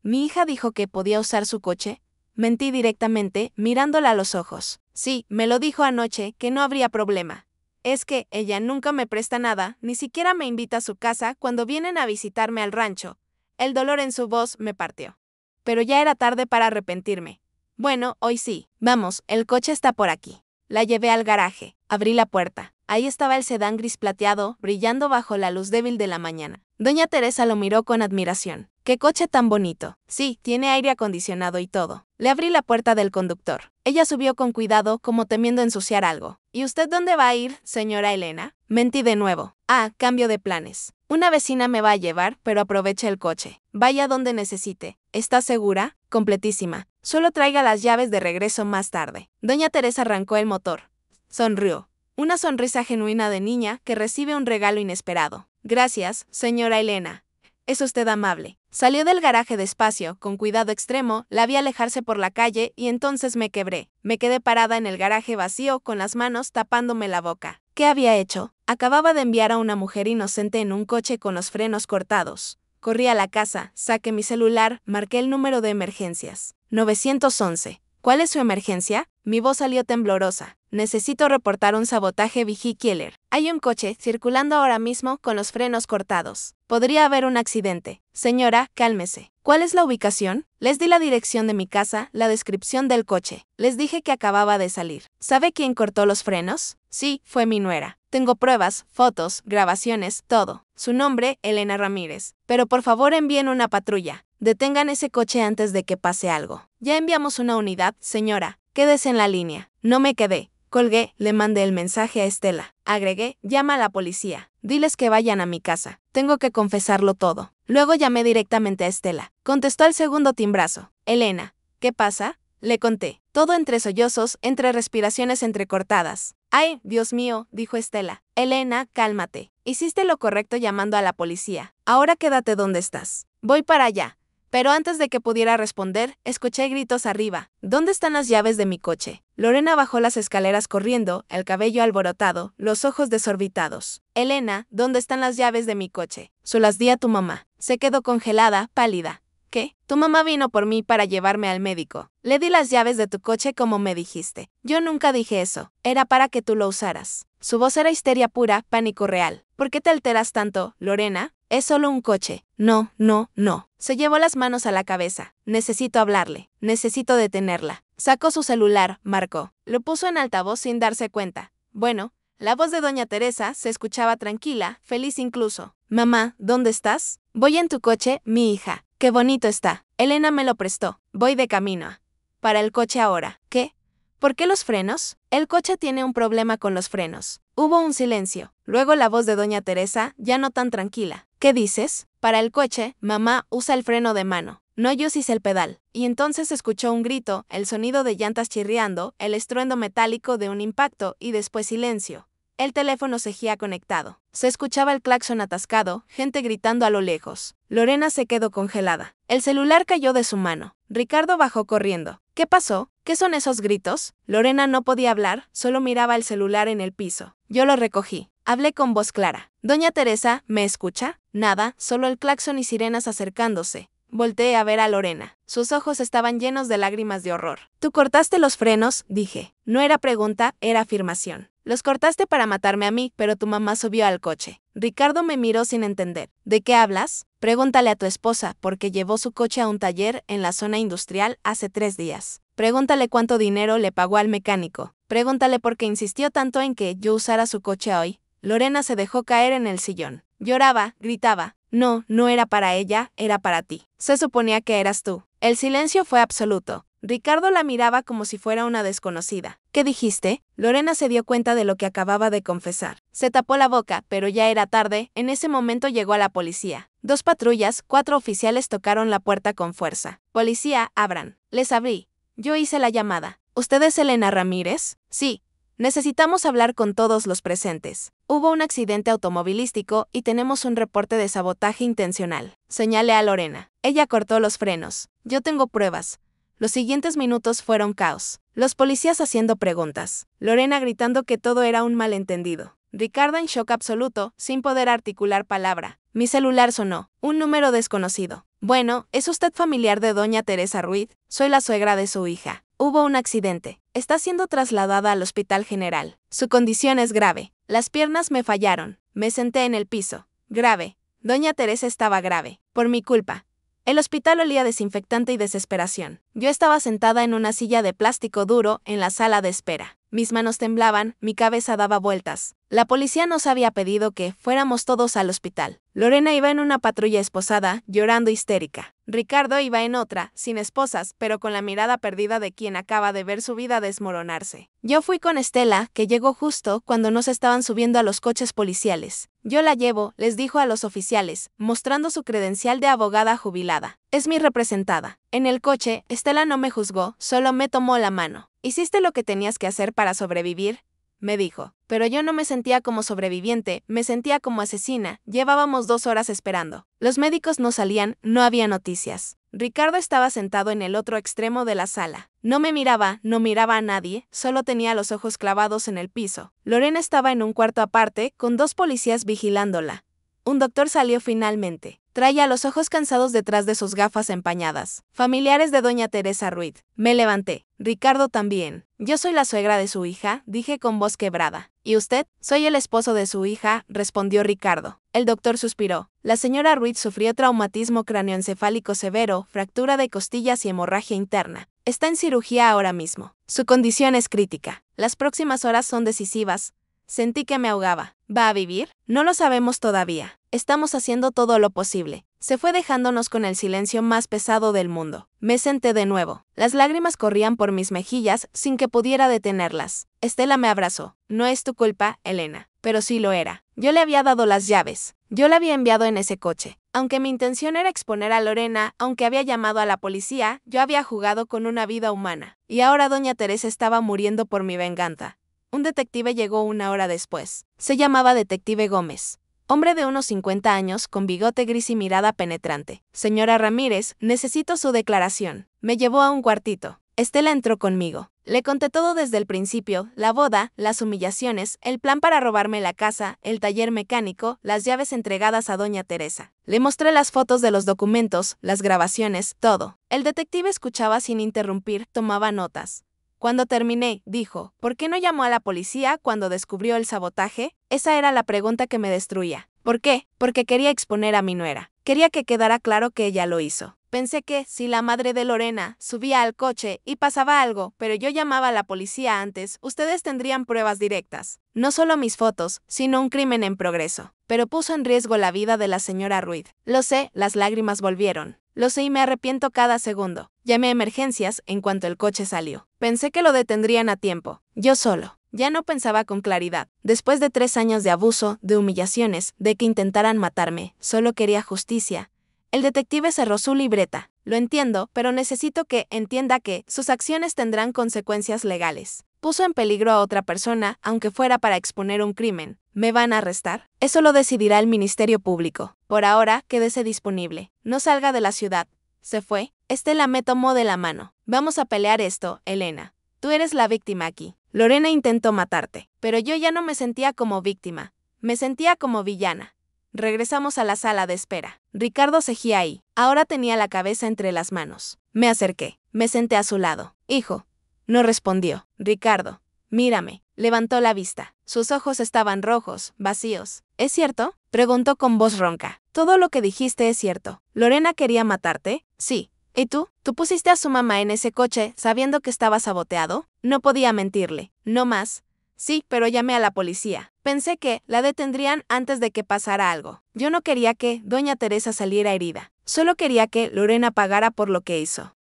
S1: Mi hija dijo que podía usar su coche. Mentí directamente, mirándola a los ojos. Sí, me lo dijo anoche, que no habría problema. Es que ella nunca me presta nada, ni siquiera me invita a su casa cuando vienen a visitarme al rancho. El dolor en su voz me partió. Pero ya era tarde para arrepentirme. Bueno, hoy sí. Vamos, el coche está por aquí. La llevé al garaje. Abrí la puerta. Ahí estaba el sedán gris plateado, brillando bajo la luz débil de la mañana. Doña Teresa lo miró con admiración. ¡Qué coche tan bonito! Sí, tiene aire acondicionado y todo. Le abrí la puerta del conductor. Ella subió con cuidado, como temiendo ensuciar algo. ¿Y usted dónde va a ir, señora Elena? Mentí de nuevo. Cambio de planes. Una vecina me va a llevar, pero aproveche el coche. Vaya donde necesite. ¿Está segura? Completísima. Solo traiga las llaves de regreso más tarde. Doña Teresa arrancó el motor. Sonrió. Una sonrisa genuina de niña que recibe un regalo inesperado. Gracias, señora Elena. Es usted amable. Salió del garaje despacio, con cuidado extremo, la vi alejarse por la calle y entonces me quebré. Me quedé parada en el garaje vacío con las manos tapándome la boca. ¿Qué había hecho? Acababa de enviar a una mujer inocente en un coche con los frenos cortados. Corrí a la casa, saqué mi celular, marqué el número de emergencias. 911. ¿Cuál es su emergencia? Mi voz salió temblorosa. Necesito reportar un sabotaje vehicular. Hay un coche circulando ahora mismo con los frenos cortados. Podría haber un accidente. Señora, cálmese. ¿Cuál es la ubicación? Les di la dirección de mi casa, la descripción del coche. Les dije que acababa de salir. ¿Sabe quién cortó los frenos? Sí, fue mi nuera. Tengo pruebas, fotos, grabaciones, todo. Su nombre, Elena Ramírez. Pero por favor envíen una patrulla. Detengan ese coche antes de que pase algo. Ya enviamos una unidad, señora. Quédese en la línea. No me quedé. Colgué, le mandé el mensaje a Estela. Agregué, llama a la policía. Diles que vayan a mi casa. Tengo que confesarlo todo. Luego llamé directamente a Estela. Contestó al segundo timbrazo. Elena, ¿qué pasa? Le conté. Todo entre sollozos, entre respiraciones entrecortadas. Ay, Dios mío, dijo Estela. Elena, cálmate. Hiciste lo correcto llamando a la policía. Ahora quédate donde estás. Voy para allá. Pero antes de que pudiera responder, escuché gritos arriba. ¿Dónde están las llaves de mi coche? Lorena bajó las escaleras corriendo, el cabello alborotado, los ojos desorbitados. Elena, ¿dónde están las llaves de mi coche? Se las di a tu mamá. Se quedó congelada, pálida. ¿Qué? Tu mamá vino por mí para llevarme al médico. Le di las llaves de tu coche como me dijiste. Yo nunca dije eso. Era para que tú lo usaras. Su voz era histeria pura, pánico real. ¿Por qué te alteras tanto, Lorena? Es solo un coche. No, no, no. Se llevó las manos a la cabeza. Necesito hablarle. Necesito detenerla. Sacó su celular, marcó. Lo puso en altavoz sin darse cuenta. Bueno, la voz de doña Teresa se escuchaba tranquila, feliz incluso. Mamá, ¿dónde estás? Voy en tu coche, mi hija. Qué bonito está. Elena me lo prestó. Voy de camino. Para el coche ahora. ¿Qué? ¿Por qué los frenos? El coche tiene un problema con los frenos. Hubo un silencio. Luego la voz de doña Teresa, ya no tan tranquila. ¿Qué dices? Para el coche, mamá usa el freno de mano. No yo hice el pedal. Y entonces escuchó un grito, el sonido de llantas chirriando, el estruendo metálico de un impacto y después silencio. El teléfono seguía conectado. Se escuchaba el claxon atascado, gente gritando a lo lejos. Lorena se quedó congelada. El celular cayó de su mano. Ricardo bajó corriendo. ¿Qué pasó? ¿Qué son esos gritos? Lorena no podía hablar, solo miraba el celular en el piso. Yo lo recogí. Hablé con voz clara. Doña Teresa, ¿me escucha? Nada, solo el claxon y sirenas acercándose. Volteé a ver a Lorena. Sus ojos estaban llenos de lágrimas de horror. ¿Tú cortaste los frenos? Dije. No era pregunta, era afirmación. Los cortaste para matarme a mí, pero tu mamá subió al coche. Ricardo me miró sin entender. ¿De qué hablas? Pregúntale a tu esposa, porque llevó su coche a un taller en la zona industrial hace 3 días. Pregúntale cuánto dinero le pagó al mecánico. Pregúntale por qué insistió tanto en que yo usara su coche hoy. Lorena se dejó caer en el sillón. Lloraba, gritaba. No, no era para ella, era para ti. Se suponía que eras tú. El silencio fue absoluto. Ricardo la miraba como si fuera una desconocida. ¿Qué dijiste? Lorena se dio cuenta de lo que acababa de confesar. Se tapó la boca, pero ya era tarde. En ese momento llegó la policía. 2 patrullas, 4 oficiales tocaron la puerta con fuerza. Policía, abran. Les abrí. Yo hice la llamada. ¿Usted es Elena Ramírez? Sí. Necesitamos hablar con todos los presentes. Hubo un accidente automovilístico y tenemos un reporte de sabotaje intencional. Señalé a Lorena. Ella cortó los frenos. Yo tengo pruebas. Los siguientes minutos fueron caos. Los policías haciendo preguntas. Lorena gritando que todo era un malentendido. Ricardo en shock absoluto, sin poder articular palabra. Mi celular sonó. Un número desconocido. Bueno, ¿es usted familiar de doña Teresa Ruiz? Soy la suegra de su hija. Hubo un accidente. Está siendo trasladada al hospital general. Su condición es grave. Las piernas me fallaron. Me senté en el piso. Grave. Doña Teresa estaba grave. Por mi culpa. El hospital olía a desinfectante y desesperación. Yo estaba sentada en una silla de plástico duro en la sala de espera. Mis manos temblaban, mi cabeza daba vueltas. La policía nos había pedido que fuéramos todos al hospital. Lorena iba en una patrulla esposada, llorando histérica. Ricardo iba en otra, sin esposas, pero con la mirada perdida de quien acaba de ver su vida desmoronarse. Yo fui con Estela, que llegó justo cuando nos estaban subiendo a los coches policiales. Yo la llevo, les dijo a los oficiales, mostrando su credencial de abogada jubilada. Es mi representada. En el coche, Estela no me juzgó, solo me tomó la mano. ¿Hiciste lo que tenías que hacer para sobrevivir?, me dijo. Pero yo no me sentía como sobreviviente, me sentía como asesina. Llevábamos 2 horas esperando. Los médicos no salían, no había noticias. Ricardo estaba sentado en el otro extremo de la sala. No me miraba, no miraba a nadie, solo tenía los ojos clavados en el piso. Lorena estaba en un cuarto aparte, con 2 policías vigilándola. Un doctor salió finalmente. Traía los ojos cansados detrás de sus gafas empañadas. Familiares de doña Teresa Ruiz. Me levanté. Ricardo también. Yo soy la suegra de su hija, dije con voz quebrada. ¿Y usted? Soy el esposo de su hija, respondió Ricardo. El doctor suspiró. La señora Ruiz sufrió traumatismo cráneoencefálico severo, fractura de costillas y hemorragia interna. Está en cirugía ahora mismo. Su condición es crítica. Las próximas horas son decisivas. Sentí que me ahogaba. ¿Va a vivir? No lo sabemos todavía. Estamos haciendo todo lo posible. Se fue dejándonos con el silencio más pesado del mundo. Me senté de nuevo. Las lágrimas corrían por mis mejillas sin que pudiera detenerlas. Estela me abrazó. No es tu culpa, Elena. Pero sí lo era. Yo le había dado las llaves. Yo la había enviado en ese coche. Aunque mi intención era exponer a Lorena, aunque había llamado a la policía, yo había jugado con una vida humana. Y ahora doña Teresa estaba muriendo por mi venganza. Un detective llegó 1 hora después. Se llamaba Detective Gómez. Hombre de unos 50 años, con bigote gris y mirada penetrante. Señora Ramírez, necesito su declaración. Me llevó a un cuartito. Estela entró conmigo. Le conté todo desde el principio, la boda, las humillaciones, el plan para robarme la casa, el taller mecánico, las llaves entregadas a doña Teresa. Le mostré las fotos de los documentos, las grabaciones, todo. El detective escuchaba sin interrumpir, tomaba notas. Cuando terminé, dijo, ¿por qué no llamó a la policía cuando descubrió el sabotaje? Esa era la pregunta que me destruía. ¿Por qué? Porque quería exponer a mi nuera. Quería que quedara claro que ella lo hizo. Pensé que, si la madre de Lorena subía al coche y pasaba algo, pero yo llamaba a la policía antes, ustedes tendrían pruebas directas. No solo mis fotos, sino un crimen en progreso. Pero puso en riesgo la vida de la señora Ruiz. Lo sé, las lágrimas volvieron. Lo sé y me arrepiento cada segundo. Llamé a emergencias en cuanto el coche salió. Pensé que lo detendrían a tiempo. Yo solo. Ya no pensaba con claridad. Después de 3 años de abuso, de humillaciones, de que intentaran matarme, solo quería justicia. El detective cerró su libreta. Lo entiendo, pero necesito que entienda que sus acciones tendrán consecuencias legales. Puso en peligro a otra persona, aunque fuera para exponer un crimen. ¿Me van a arrestar? Eso lo decidirá el Ministerio Público. Por ahora, quédese disponible. No salga de la ciudad. Se fue. Estela me tomó de la mano. Vamos a pelear esto, Elena. Tú eres la víctima aquí. Lorena intentó matarte, pero yo ya no me sentía como víctima. Me sentía como villana. Regresamos a la sala de espera. Ricardo seguía ahí. Ahora tenía la cabeza entre las manos. Me acerqué. Me senté a su lado. Hijo. No respondió. Ricardo. Mírame. Levantó la vista. Sus ojos estaban rojos, vacíos. ¿Es cierto? Preguntó con voz ronca. Todo lo que dijiste es cierto. ¿Lorena quería matarte? Sí. ¿Y tú? ¿Tú pusiste a su mamá en ese coche sabiendo que estaba saboteado? No podía mentirle. No más. Sí, pero llamé a la policía. Pensé que la detendrían antes de que pasara algo. Yo no quería que doña Teresa saliera herida. Solo quería que Lorena pagara por lo que hizo.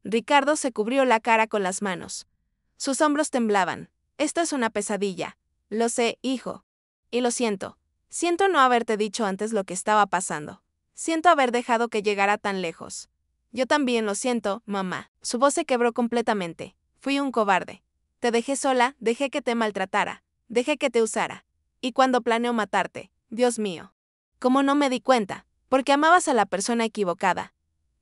S1: Ricardo se cubrió la cara con las manos. Sus hombros temblaban. Esto es una pesadilla. Lo sé, hijo. Y lo siento. Siento no haberte dicho antes lo que estaba pasando. Siento haber dejado que llegara tan lejos. Yo también lo siento, mamá. Su voz se quebró completamente. Fui un cobarde. Te dejé sola, dejé que te maltratara, dejé que te usara. Y cuando planeó matarte, Dios mío. ¿Cómo no me di cuenta? Porque amabas a la persona equivocada.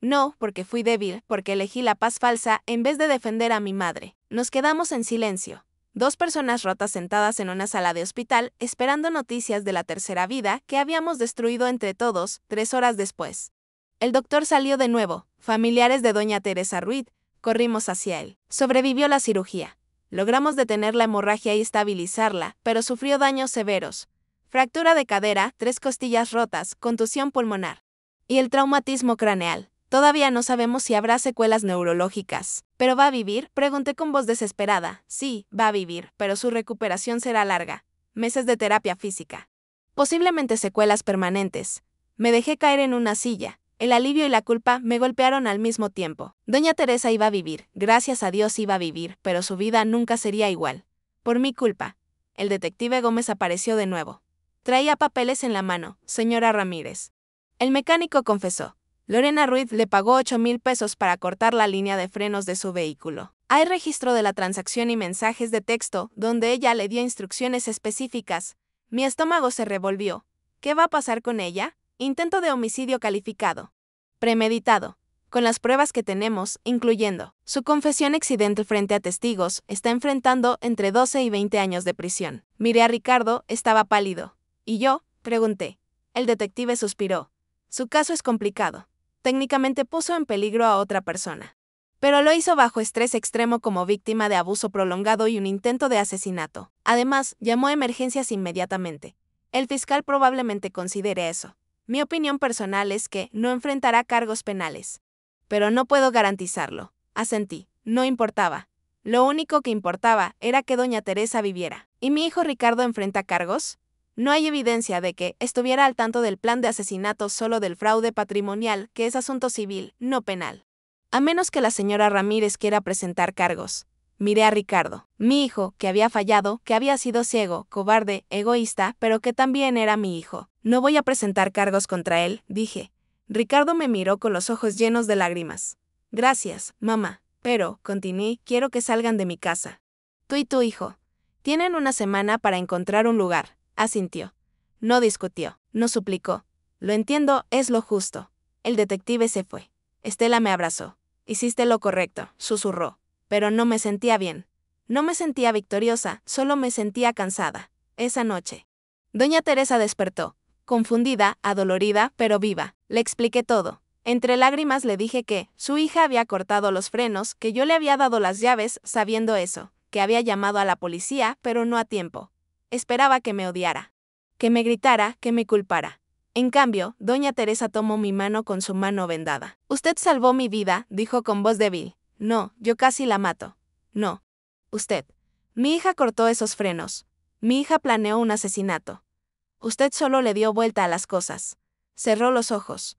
S1: No, porque fui débil, porque elegí la paz falsa en vez de defender a mi madre. Nos quedamos en silencio. 2 personas rotas sentadas en una sala de hospital, esperando noticias de la tercera vida que habíamos destruido entre todos, 3 horas después. El doctor salió de nuevo. Familiares de doña Teresa Ruiz, corrimos hacia él. Sobrevivió la cirugía. Logramos detener la hemorragia y estabilizarla, pero sufrió daños severos. Fractura de cadera, 3 costillas rotas, contusión pulmonar. Y el traumatismo craneal. Todavía no sabemos si habrá secuelas neurológicas. ¿Pero va a vivir? Pregunté con voz desesperada. Sí, va a vivir, pero su recuperación será larga. Meses de terapia física. Posiblemente secuelas permanentes. Me dejé caer en una silla. El alivio y la culpa me golpearon al mismo tiempo. Doña Teresa iba a vivir, gracias a Dios iba a vivir, pero su vida nunca sería igual. Por mi culpa. El detective Gómez apareció de nuevo. Traía papeles en la mano, señora Ramírez. El mecánico confesó. Lorena Ruiz le pagó 8,000 pesos para cortar la línea de frenos de su vehículo. Hay registro de la transacción y mensajes de texto donde ella le dio instrucciones específicas. Mi estómago se revolvió. ¿Qué va a pasar con ella? Intento de homicidio calificado. Premeditado. Con las pruebas que tenemos, incluyendo su confesión accidental frente a testigos, está enfrentando entre 12 y 20 años de prisión. Miré a Ricardo, estaba pálido. ¿Y yo? Pregunté. El detective suspiró. Su caso es complicado. Técnicamente puso en peligro a otra persona. Pero lo hizo bajo estrés extremo como víctima de abuso prolongado y un intento de asesinato. Además, llamó a emergencias inmediatamente. El fiscal probablemente considere eso. Mi opinión personal es que no enfrentará cargos penales. Pero no puedo garantizarlo. Asentí. No importaba. Lo único que importaba era que doña Teresa viviera. ¿Y mi hijo Ricardo enfrenta cargos? No hay evidencia de que estuviera al tanto del plan de asesinato solo del fraude patrimonial, que es asunto civil, no penal. A menos que la señora Ramírez quiera presentar cargos. Miré a Ricardo, mi hijo, que había fallado, que había sido ciego, cobarde, egoísta, pero que también era mi hijo. No voy a presentar cargos contra él, dije. Ricardo me miró con los ojos llenos de lágrimas. Gracias, mamá. Pero, continué, quiero que salgan de mi casa. Tú y tu hijo. Tienen una semana para encontrar un lugar, asintió. No discutió, no suplicó. Lo entiendo, es lo justo. El detective se fue. Estela me abrazó. Hiciste lo correcto, susurró. Pero no me sentía bien. No me sentía victoriosa, solo me sentía cansada. Esa noche. Doña Teresa despertó, confundida, adolorida, pero viva. Le expliqué todo. Entre lágrimas le dije que su hija había cortado los frenos, que yo le había dado las llaves sabiendo eso, que había llamado a la policía, pero no a tiempo. Esperaba que me odiara. Que me gritara, que me culpara. En cambio, doña Teresa tomó mi mano con su mano vendada. Usted salvó mi vida, dijo con voz débil. No, yo casi la mato. No. Usted. Mi hija cortó esos frenos. Mi hija planeó un asesinato. Usted solo le dio vuelta a las cosas. Cerró los ojos.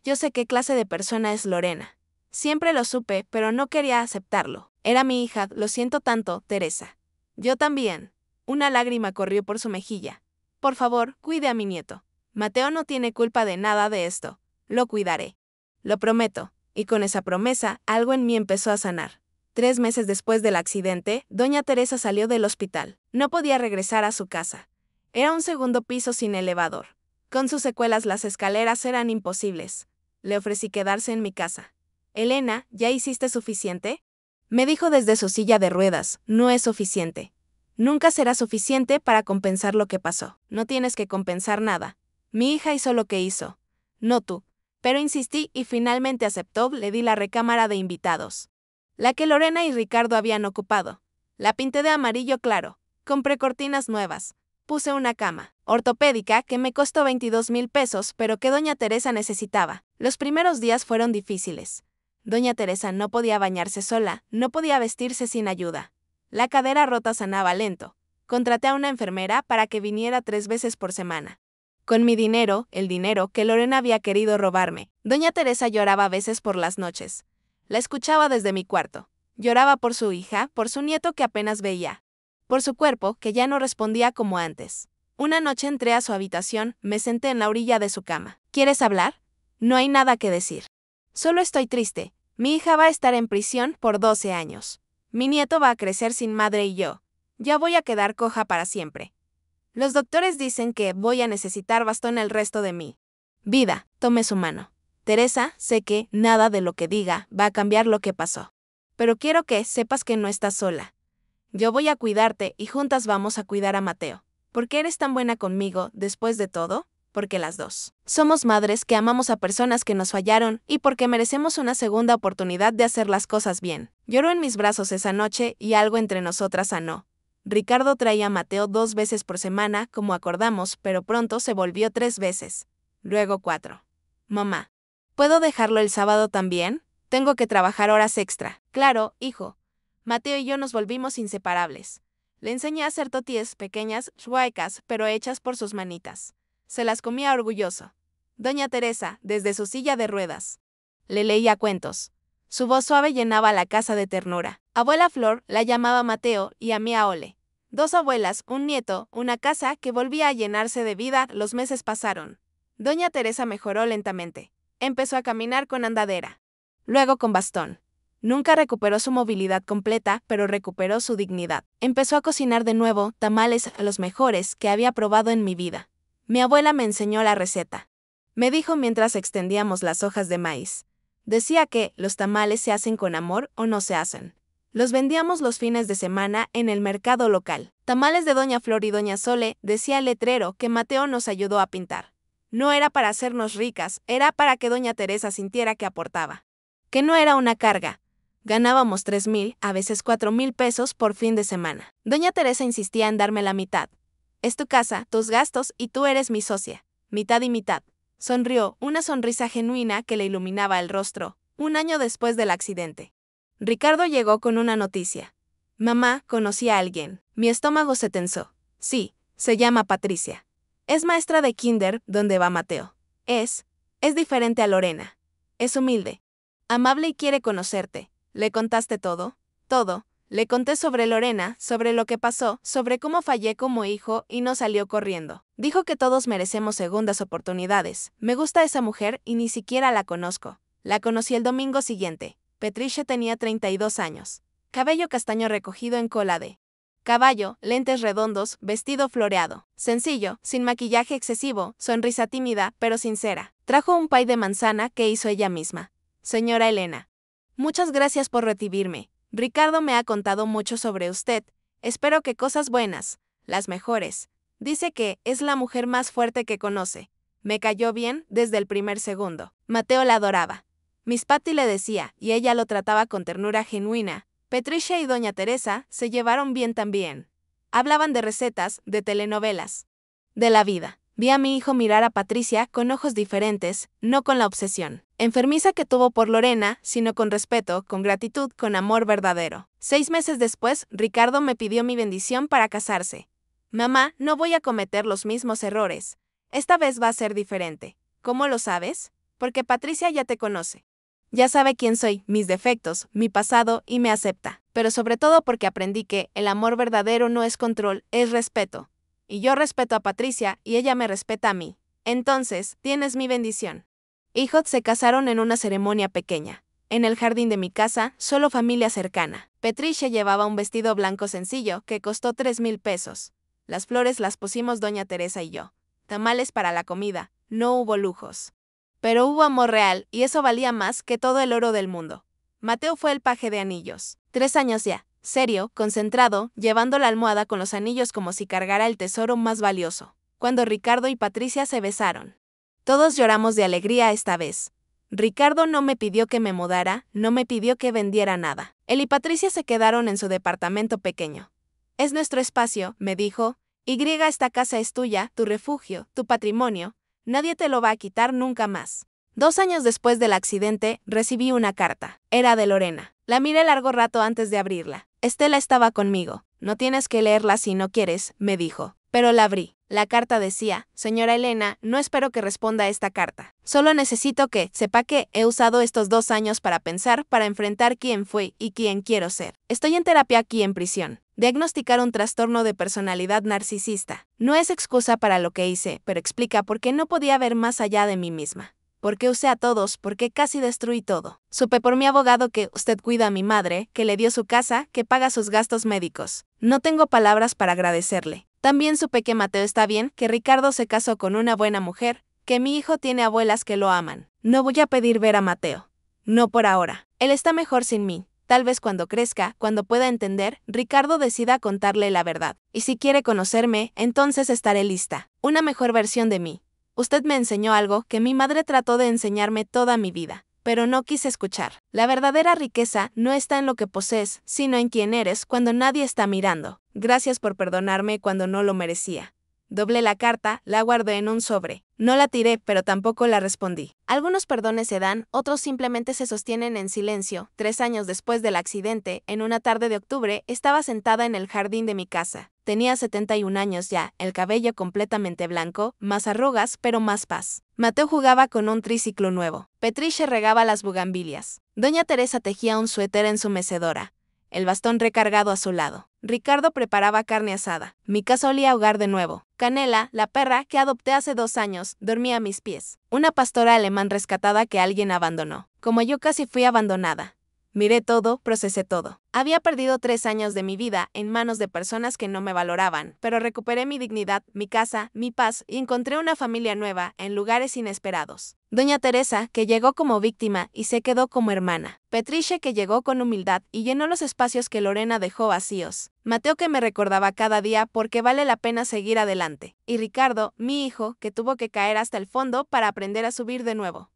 S1: Yo sé qué clase de persona es Lorena. Siempre lo supe, pero no quería aceptarlo. Era mi hija, lo siento tanto, Teresa. Yo también. Una lágrima corrió por su mejilla. Por favor, cuide a mi nieto. Mateo no tiene culpa de nada de esto. Lo cuidaré. Lo prometo. Y con esa promesa, algo en mí empezó a sanar. 3 meses después del accidente, doña Teresa salió del hospital. No podía regresar a su casa. Era un segundo piso sin elevador. Con sus secuelas las escaleras eran imposibles. Le ofrecí quedarse en mi casa. Elena, ¿ya hiciste suficiente? Me dijo desde su silla de ruedas, no es suficiente. Nunca será suficiente para compensar lo que pasó. No tienes que compensar nada. Mi hija hizo lo que hizo. No tú. Pero insistí y finalmente aceptó, le di la recámara de invitados. La que Lorena y Ricardo habían ocupado. La pinté de amarillo claro. Compré cortinas nuevas. Puse una cama ortopédica que me costó 22,000 pesos, pero que doña Teresa necesitaba. Los primeros días fueron difíciles. Doña Teresa no podía bañarse sola, no podía vestirse sin ayuda. La cadera rota sanaba lento. Contraté a una enfermera para que viniera 3 veces por semana. Con mi dinero, el dinero que Lorena había querido robarme, doña Teresa lloraba a veces por las noches. La escuchaba desde mi cuarto. Lloraba por su hija, por su nieto que apenas veía. Por su cuerpo, que ya no respondía como antes. Una noche entré a su habitación, me senté en la orilla de su cama. ¿Quieres hablar? No hay nada que decir. Solo estoy triste. Mi hija va a estar en prisión por 12 años. Mi nieto va a crecer sin madre y yo. Ya voy a quedar coja para siempre. Los doctores dicen que voy a necesitar bastón el resto de mi vida. Tome su mano. Teresa, sé que nada de lo que diga va a cambiar lo que pasó. Pero quiero que sepas que no estás sola. Yo voy a cuidarte y juntas vamos a cuidar a Mateo. ¿Por qué eres tan buena conmigo, después de todo? Porque las dos somos madres que amamos a personas que nos fallaron y porque merecemos una segunda oportunidad de hacer las cosas bien. Lloró en mis brazos esa noche y algo entre nosotras sanó. Ricardo traía a Mateo 2 veces por semana, como acordamos, pero pronto se volvió 3 veces. Luego 4. Mamá, ¿puedo dejarlo el sábado también? Tengo que trabajar horas extra. Claro, hijo. Mateo y yo nos volvimos inseparables. Le enseñé a hacer tortillas pequeñas, huecas, pero hechas por sus manitas. Se las comía orgulloso. Doña Teresa, desde su silla de ruedas, le leía cuentos. Su voz suave llenaba la casa de ternura. Abuela Flor la llamaba Mateo y a mí a Ole. 2 abuelas, un nieto, una casa que volvía a llenarse de vida. Los meses pasaron. Doña Teresa mejoró lentamente. Empezó a caminar con andadera. Luego con bastón. Nunca recuperó su movilidad completa, pero recuperó su dignidad. Empezó a cocinar de nuevo tamales, los mejores que había probado en mi vida. Mi abuela me enseñó la receta. Me dijo mientras extendíamos las hojas de maíz. Decía que los tamales se hacen con amor o no se hacen. Los vendíamos los fines de semana en el mercado local. Tamales de Doña Flor y Doña Sole, decía el letrero que Mateo nos ayudó a pintar. No era para hacernos ricas, era para que Doña Teresa sintiera que aportaba. Que no era una carga. Ganábamos 3,000, a veces 4,000 pesos por fin de semana. Doña Teresa insistía en darme la mitad. Es tu casa, tus gastos y tú eres mi socia. Mitad y mitad. Sonrió, una sonrisa genuina que le iluminaba el rostro, 1 año después del accidente. Ricardo llegó con una noticia. Mamá, conocí a alguien. Mi estómago se tensó. Sí, se llama Patricia. Es maestra de kinder, donde va Mateo. Es diferente a Lorena. Es humilde. Amable y quiere conocerte. ¿Le contaste todo? Todo. Le conté sobre Lorena, sobre lo que pasó, sobre cómo fallé como hijo y no salió corriendo. Dijo que todos merecemos segundas oportunidades. Me gusta esa mujer y ni siquiera la conozco. La conocí el domingo siguiente. Patricia tenía 32 años. Cabello castaño recogido en cola de caballo, lentes redondos, vestido floreado. Sencillo, sin maquillaje excesivo, sonrisa tímida, pero sincera. Trajo un pay de manzana que hizo ella misma. Señora Elena. Muchas gracias por recibirme. Ricardo me ha contado mucho sobre usted. Espero que cosas buenas, las mejores. Dice que es la mujer más fuerte que conoce. Me cayó bien desde el primer segundo. Mateo la adoraba. Miss Patty le decía, y ella lo trataba con ternura genuina. Patricia y Doña Teresa se llevaron bien también. Hablaban de recetas, de telenovelas, de la vida. Vi a mi hijo mirar a Patricia con ojos diferentes, no con la obsesión enfermiza que tuvo por Lorena, sino con respeto, con gratitud, con amor verdadero. 6 meses después, Ricardo me pidió mi bendición para casarse. Mamá, no voy a cometer los mismos errores. Esta vez va a ser diferente. ¿Cómo lo sabes? Porque Patricia ya te conoce. Ya sabe quién soy, mis defectos, mi pasado y me acepta. Pero sobre todo porque aprendí que el amor verdadero no es control, es respeto. Y yo respeto a Patricia y ella me respeta a mí. Entonces, tienes mi bendición. Hijos se casaron en una ceremonia pequeña. En el jardín de mi casa, solo familia cercana. Patricia llevaba un vestido blanco sencillo que costó 3,000 pesos. Las flores las pusimos doña Teresa y yo. Tamales para la comida, no hubo lujos. Pero hubo amor real y eso valía más que todo el oro del mundo. Mateo fue el paje de anillos. 3 años ya, serio, concentrado, llevando la almohada con los anillos como si cargara el tesoro más valioso. Cuando Ricardo y Patricia se besaron. Todos lloramos de alegría esta vez. Ricardo no me pidió que me mudara, no me pidió que vendiera nada. Él y Patricia se quedaron en su departamento pequeño. Es nuestro espacio, me dijo. Esta casa es tuya, tu refugio, tu patrimonio. Nadie te lo va a quitar nunca más. 2 años después del accidente, recibí una carta. Era de Lorena. La miré largo rato antes de abrirla. Estela estaba conmigo. No tienes que leerla si no quieres, me dijo. Pero la abrí. La carta decía, señora Elena, no espero que responda a esta carta. Solo necesito que sepa que he usado estos 2 años para pensar, para enfrentar quién fui y quién quiero ser. Estoy en terapia aquí en prisión. Diagnosticar un trastorno de personalidad narcisista. No es excusa para lo que hice, pero explica por qué no podía ver más allá de mí misma. ¿Por qué usé a todos? ¿Por qué casi destruí todo? Supe por mi abogado que usted cuida a mi madre, que le dio su casa, que paga sus gastos médicos. No tengo palabras para agradecerle. También supe que Mateo está bien, que Ricardo se casó con una buena mujer, que mi hijo tiene abuelas que lo aman. No voy a pedir ver a Mateo. No por ahora. Él está mejor sin mí. Tal vez cuando crezca, cuando pueda entender, Ricardo decida contarle la verdad. Y si quiere conocerme, entonces estaré lista. Una mejor versión de mí. Usted me enseñó algo que mi madre trató de enseñarme toda mi vida, pero no quise escuchar. La verdadera riqueza no está en lo que posees, sino en quién eres cuando nadie está mirando. Gracias por perdonarme cuando no lo merecía. Doblé la carta, la guardé en un sobre. No la tiré, pero tampoco la respondí. Algunos perdones se dan, otros simplemente se sostienen en silencio. 3 años después del accidente, en una tarde de octubre, estaba sentada en el jardín de mi casa. Tenía 71 años ya, el cabello completamente blanco, más arrugas, pero más paz. Mateo jugaba con un triciclo nuevo. Patricia regaba las bugambilias. Doña Teresa tejía un suéter en su mecedora. El bastón recargado a su lado. Ricardo preparaba carne asada. Mi casa olía a hogar de nuevo. Canela, la perra que adopté hace 2 años, dormía a mis pies. Una pastora alemán rescatada que alguien abandonó. Como yo casi fui abandonada. Miré todo, procesé todo. Había perdido 3 años de mi vida en manos de personas que no me valoraban, pero recuperé mi dignidad, mi casa, mi paz y encontré una familia nueva en lugares inesperados. Doña Teresa, que llegó como víctima y se quedó como hermana. Patricia, que llegó con humildad y llenó los espacios que Lorena dejó vacíos. Mateo, que me recordaba cada día porque vale la pena seguir adelante. Y Ricardo, mi hijo, que tuvo que caer hasta el fondo para aprender a subir de nuevo.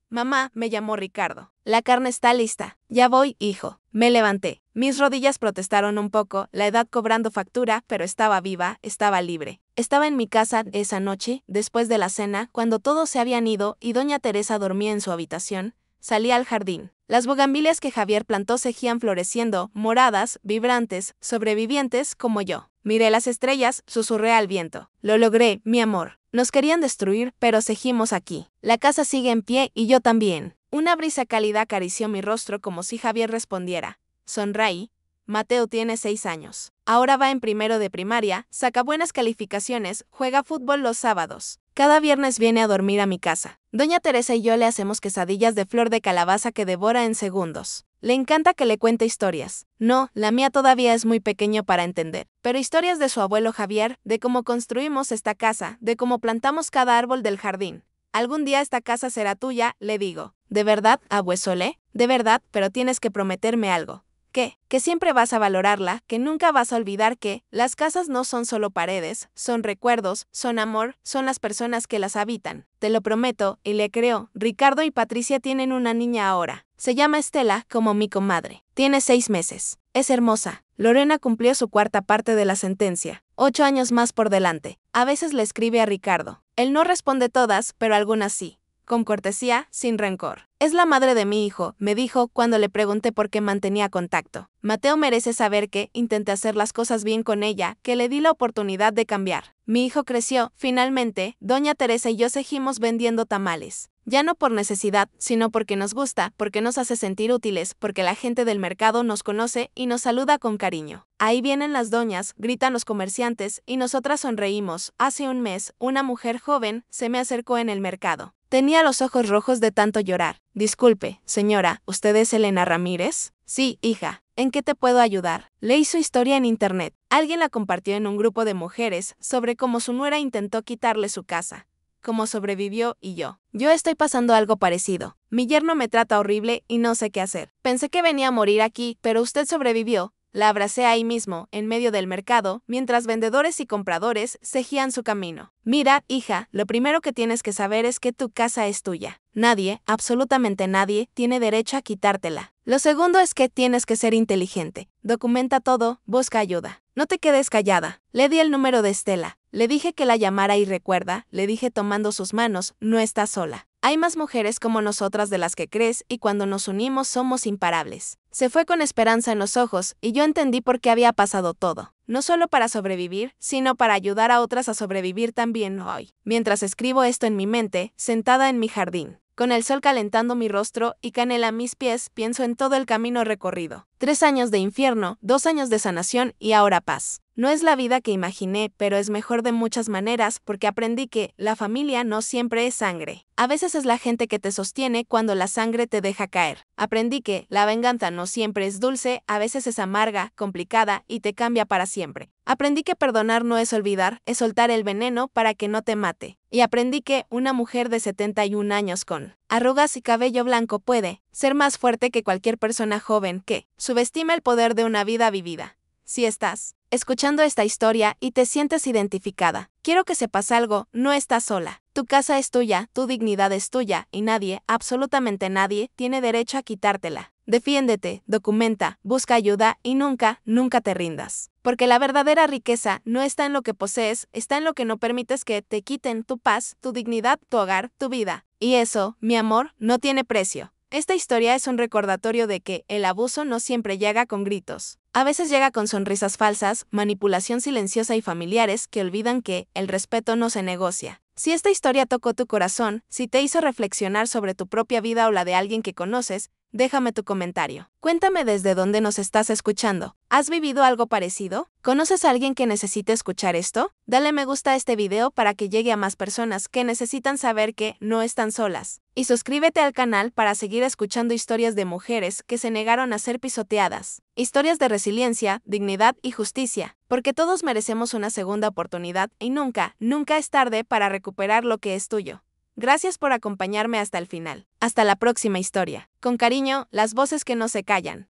S1: Mamá, me llamó Ricardo. La carne está lista. Ya voy, hijo. Me levanté. Mis rodillas protestaron un poco, la edad cobrando factura, pero estaba viva, estaba libre. Estaba en mi casa esa noche, después de la cena, cuando todos se habían ido y doña Teresa dormía en su habitación. Salí al jardín. Las bugambilias que Javier plantó seguían floreciendo, moradas, vibrantes, sobrevivientes como yo. Miré las estrellas, susurré al viento. Lo logré, mi amor. Nos querían destruir, pero seguimos aquí. La casa sigue en pie y yo también. Una brisa cálida acarició mi rostro como si Javier respondiera. Sonreí. Mateo tiene 6 años. Ahora va en primero de primaria, saca buenas calificaciones, juega fútbol los sábados. Cada viernes viene a dormir a mi casa. Doña Teresa y yo le hacemos quesadillas de flor de calabaza que devora en segundos. Le encanta que le cuente historias. No, la mía todavía es muy pequeño para entender. Pero historias de su abuelo Javier, de cómo construimos esta casa, de cómo plantamos cada árbol del jardín. Algún día esta casa será tuya, le digo. ¿De verdad, abuesole? De verdad, pero tienes que prometerme algo. ¿Qué? Que siempre vas a valorarla, que nunca vas a olvidar que las casas no son solo paredes, son recuerdos, son amor, son las personas que las habitan. Te lo prometo, y le creo. Ricardo y Patricia tienen una niña ahora. Se llama Estela, como mi comadre. Tiene 6 meses. Es hermosa. Lorena cumplió su 4ª parte de la sentencia. 8 años más por delante. A veces le escribe a Ricardo. Él no responde todas, pero algunas sí. Con cortesía, sin rencor. Es la madre de mi hijo, me dijo cuando le pregunté por qué mantenía contacto. Mateo merece saber que intenté hacer las cosas bien con ella, que le di la oportunidad de cambiar. Mi hijo creció, finalmente, doña Teresa y yo seguimos vendiendo tamales. Ya no por necesidad, sino porque nos gusta, porque nos hace sentir útiles, porque la gente del mercado nos conoce y nos saluda con cariño. Ahí vienen las doñas, gritan los comerciantes, y nosotras sonreímos. Hace un mes, una mujer joven se me acercó en el mercado. Tenía los ojos rojos de tanto llorar. Disculpe, señora, ¿usted es Elena Ramírez? Sí, hija. ¿En qué te puedo ayudar? Leí su historia en internet. Alguien la compartió en un grupo de mujeres sobre cómo su nuera intentó quitarle su casa. Cómo sobrevivió y yo. Yo estoy pasando algo parecido. Mi yerno me trata horrible y no sé qué hacer. Pensé que venía a morir aquí, pero usted sobrevivió. La abracé ahí mismo, en medio del mercado, mientras vendedores y compradores seguían su camino. Mira, hija, lo primero que tienes que saber es que tu casa es tuya. Nadie, absolutamente nadie, tiene derecho a quitártela. Lo segundo es que tienes que ser inteligente. Documenta todo, busca ayuda. No te quedes callada. Le di el número de Estela. Le dije que la llamara y recuerda, le dije tomando sus manos, no estás sola. Hay más mujeres como nosotras de las que crees y cuando nos unimos somos imparables. Se fue con esperanza en los ojos y yo entendí por qué había pasado todo. No solo para sobrevivir, sino para ayudar a otras a sobrevivir también hoy. Mientras escribo esto en mi mente, sentada en mi jardín. Con el sol calentando mi rostro y canela a mis pies, pienso en todo el camino recorrido. 3 años de infierno, 2 años de sanación y ahora paz. No es la vida que imaginé, pero es mejor de muchas maneras porque aprendí que la familia no siempre es sangre. A veces es la gente que te sostiene cuando la sangre te deja caer. Aprendí que la venganza no siempre es dulce, a veces es amarga, complicada y te cambia para siempre. Aprendí que perdonar no es olvidar, es soltar el veneno para que no te mate. Y aprendí que una mujer de 71 años con arrugas y cabello blanco puede ser más fuerte que cualquier persona joven que subestima el poder de una vida vivida. Si estás escuchando esta historia y te sientes identificada, quiero que sepas algo, no estás sola. Tu casa es tuya, tu dignidad es tuya y nadie, absolutamente nadie, tiene derecho a quitártela. Defiéndete, documenta, busca ayuda y nunca, nunca te rindas. Porque la verdadera riqueza no está en lo que posees, está en lo que no permites que te quiten tu paz, tu dignidad, tu hogar, tu vida. Y eso, mi amor, no tiene precio. Esta historia es un recordatorio de que el abuso no siempre llega con gritos. A veces llega con sonrisas falsas, manipulación silenciosa y familiares que olvidan que el respeto no se negocia. Si esta historia tocó tu corazón, si te hizo reflexionar sobre tu propia vida o la de alguien que conoces, déjame tu comentario. Cuéntame desde dónde nos estás escuchando. ¿Has vivido algo parecido? ¿Conoces a alguien que necesite escuchar esto? Dale me gusta a este video para que llegue a más personas que necesitan saber que no están solas. Y suscríbete al canal para seguir escuchando historias de mujeres que se negaron a ser pisoteadas. Historias de resiliencia, dignidad y justicia. Porque todos merecemos una segunda oportunidad y nunca, nunca es tarde para recuperar lo que es tuyo. Gracias por acompañarme hasta el final. Hasta la próxima historia. Con cariño, las voces que no se callan.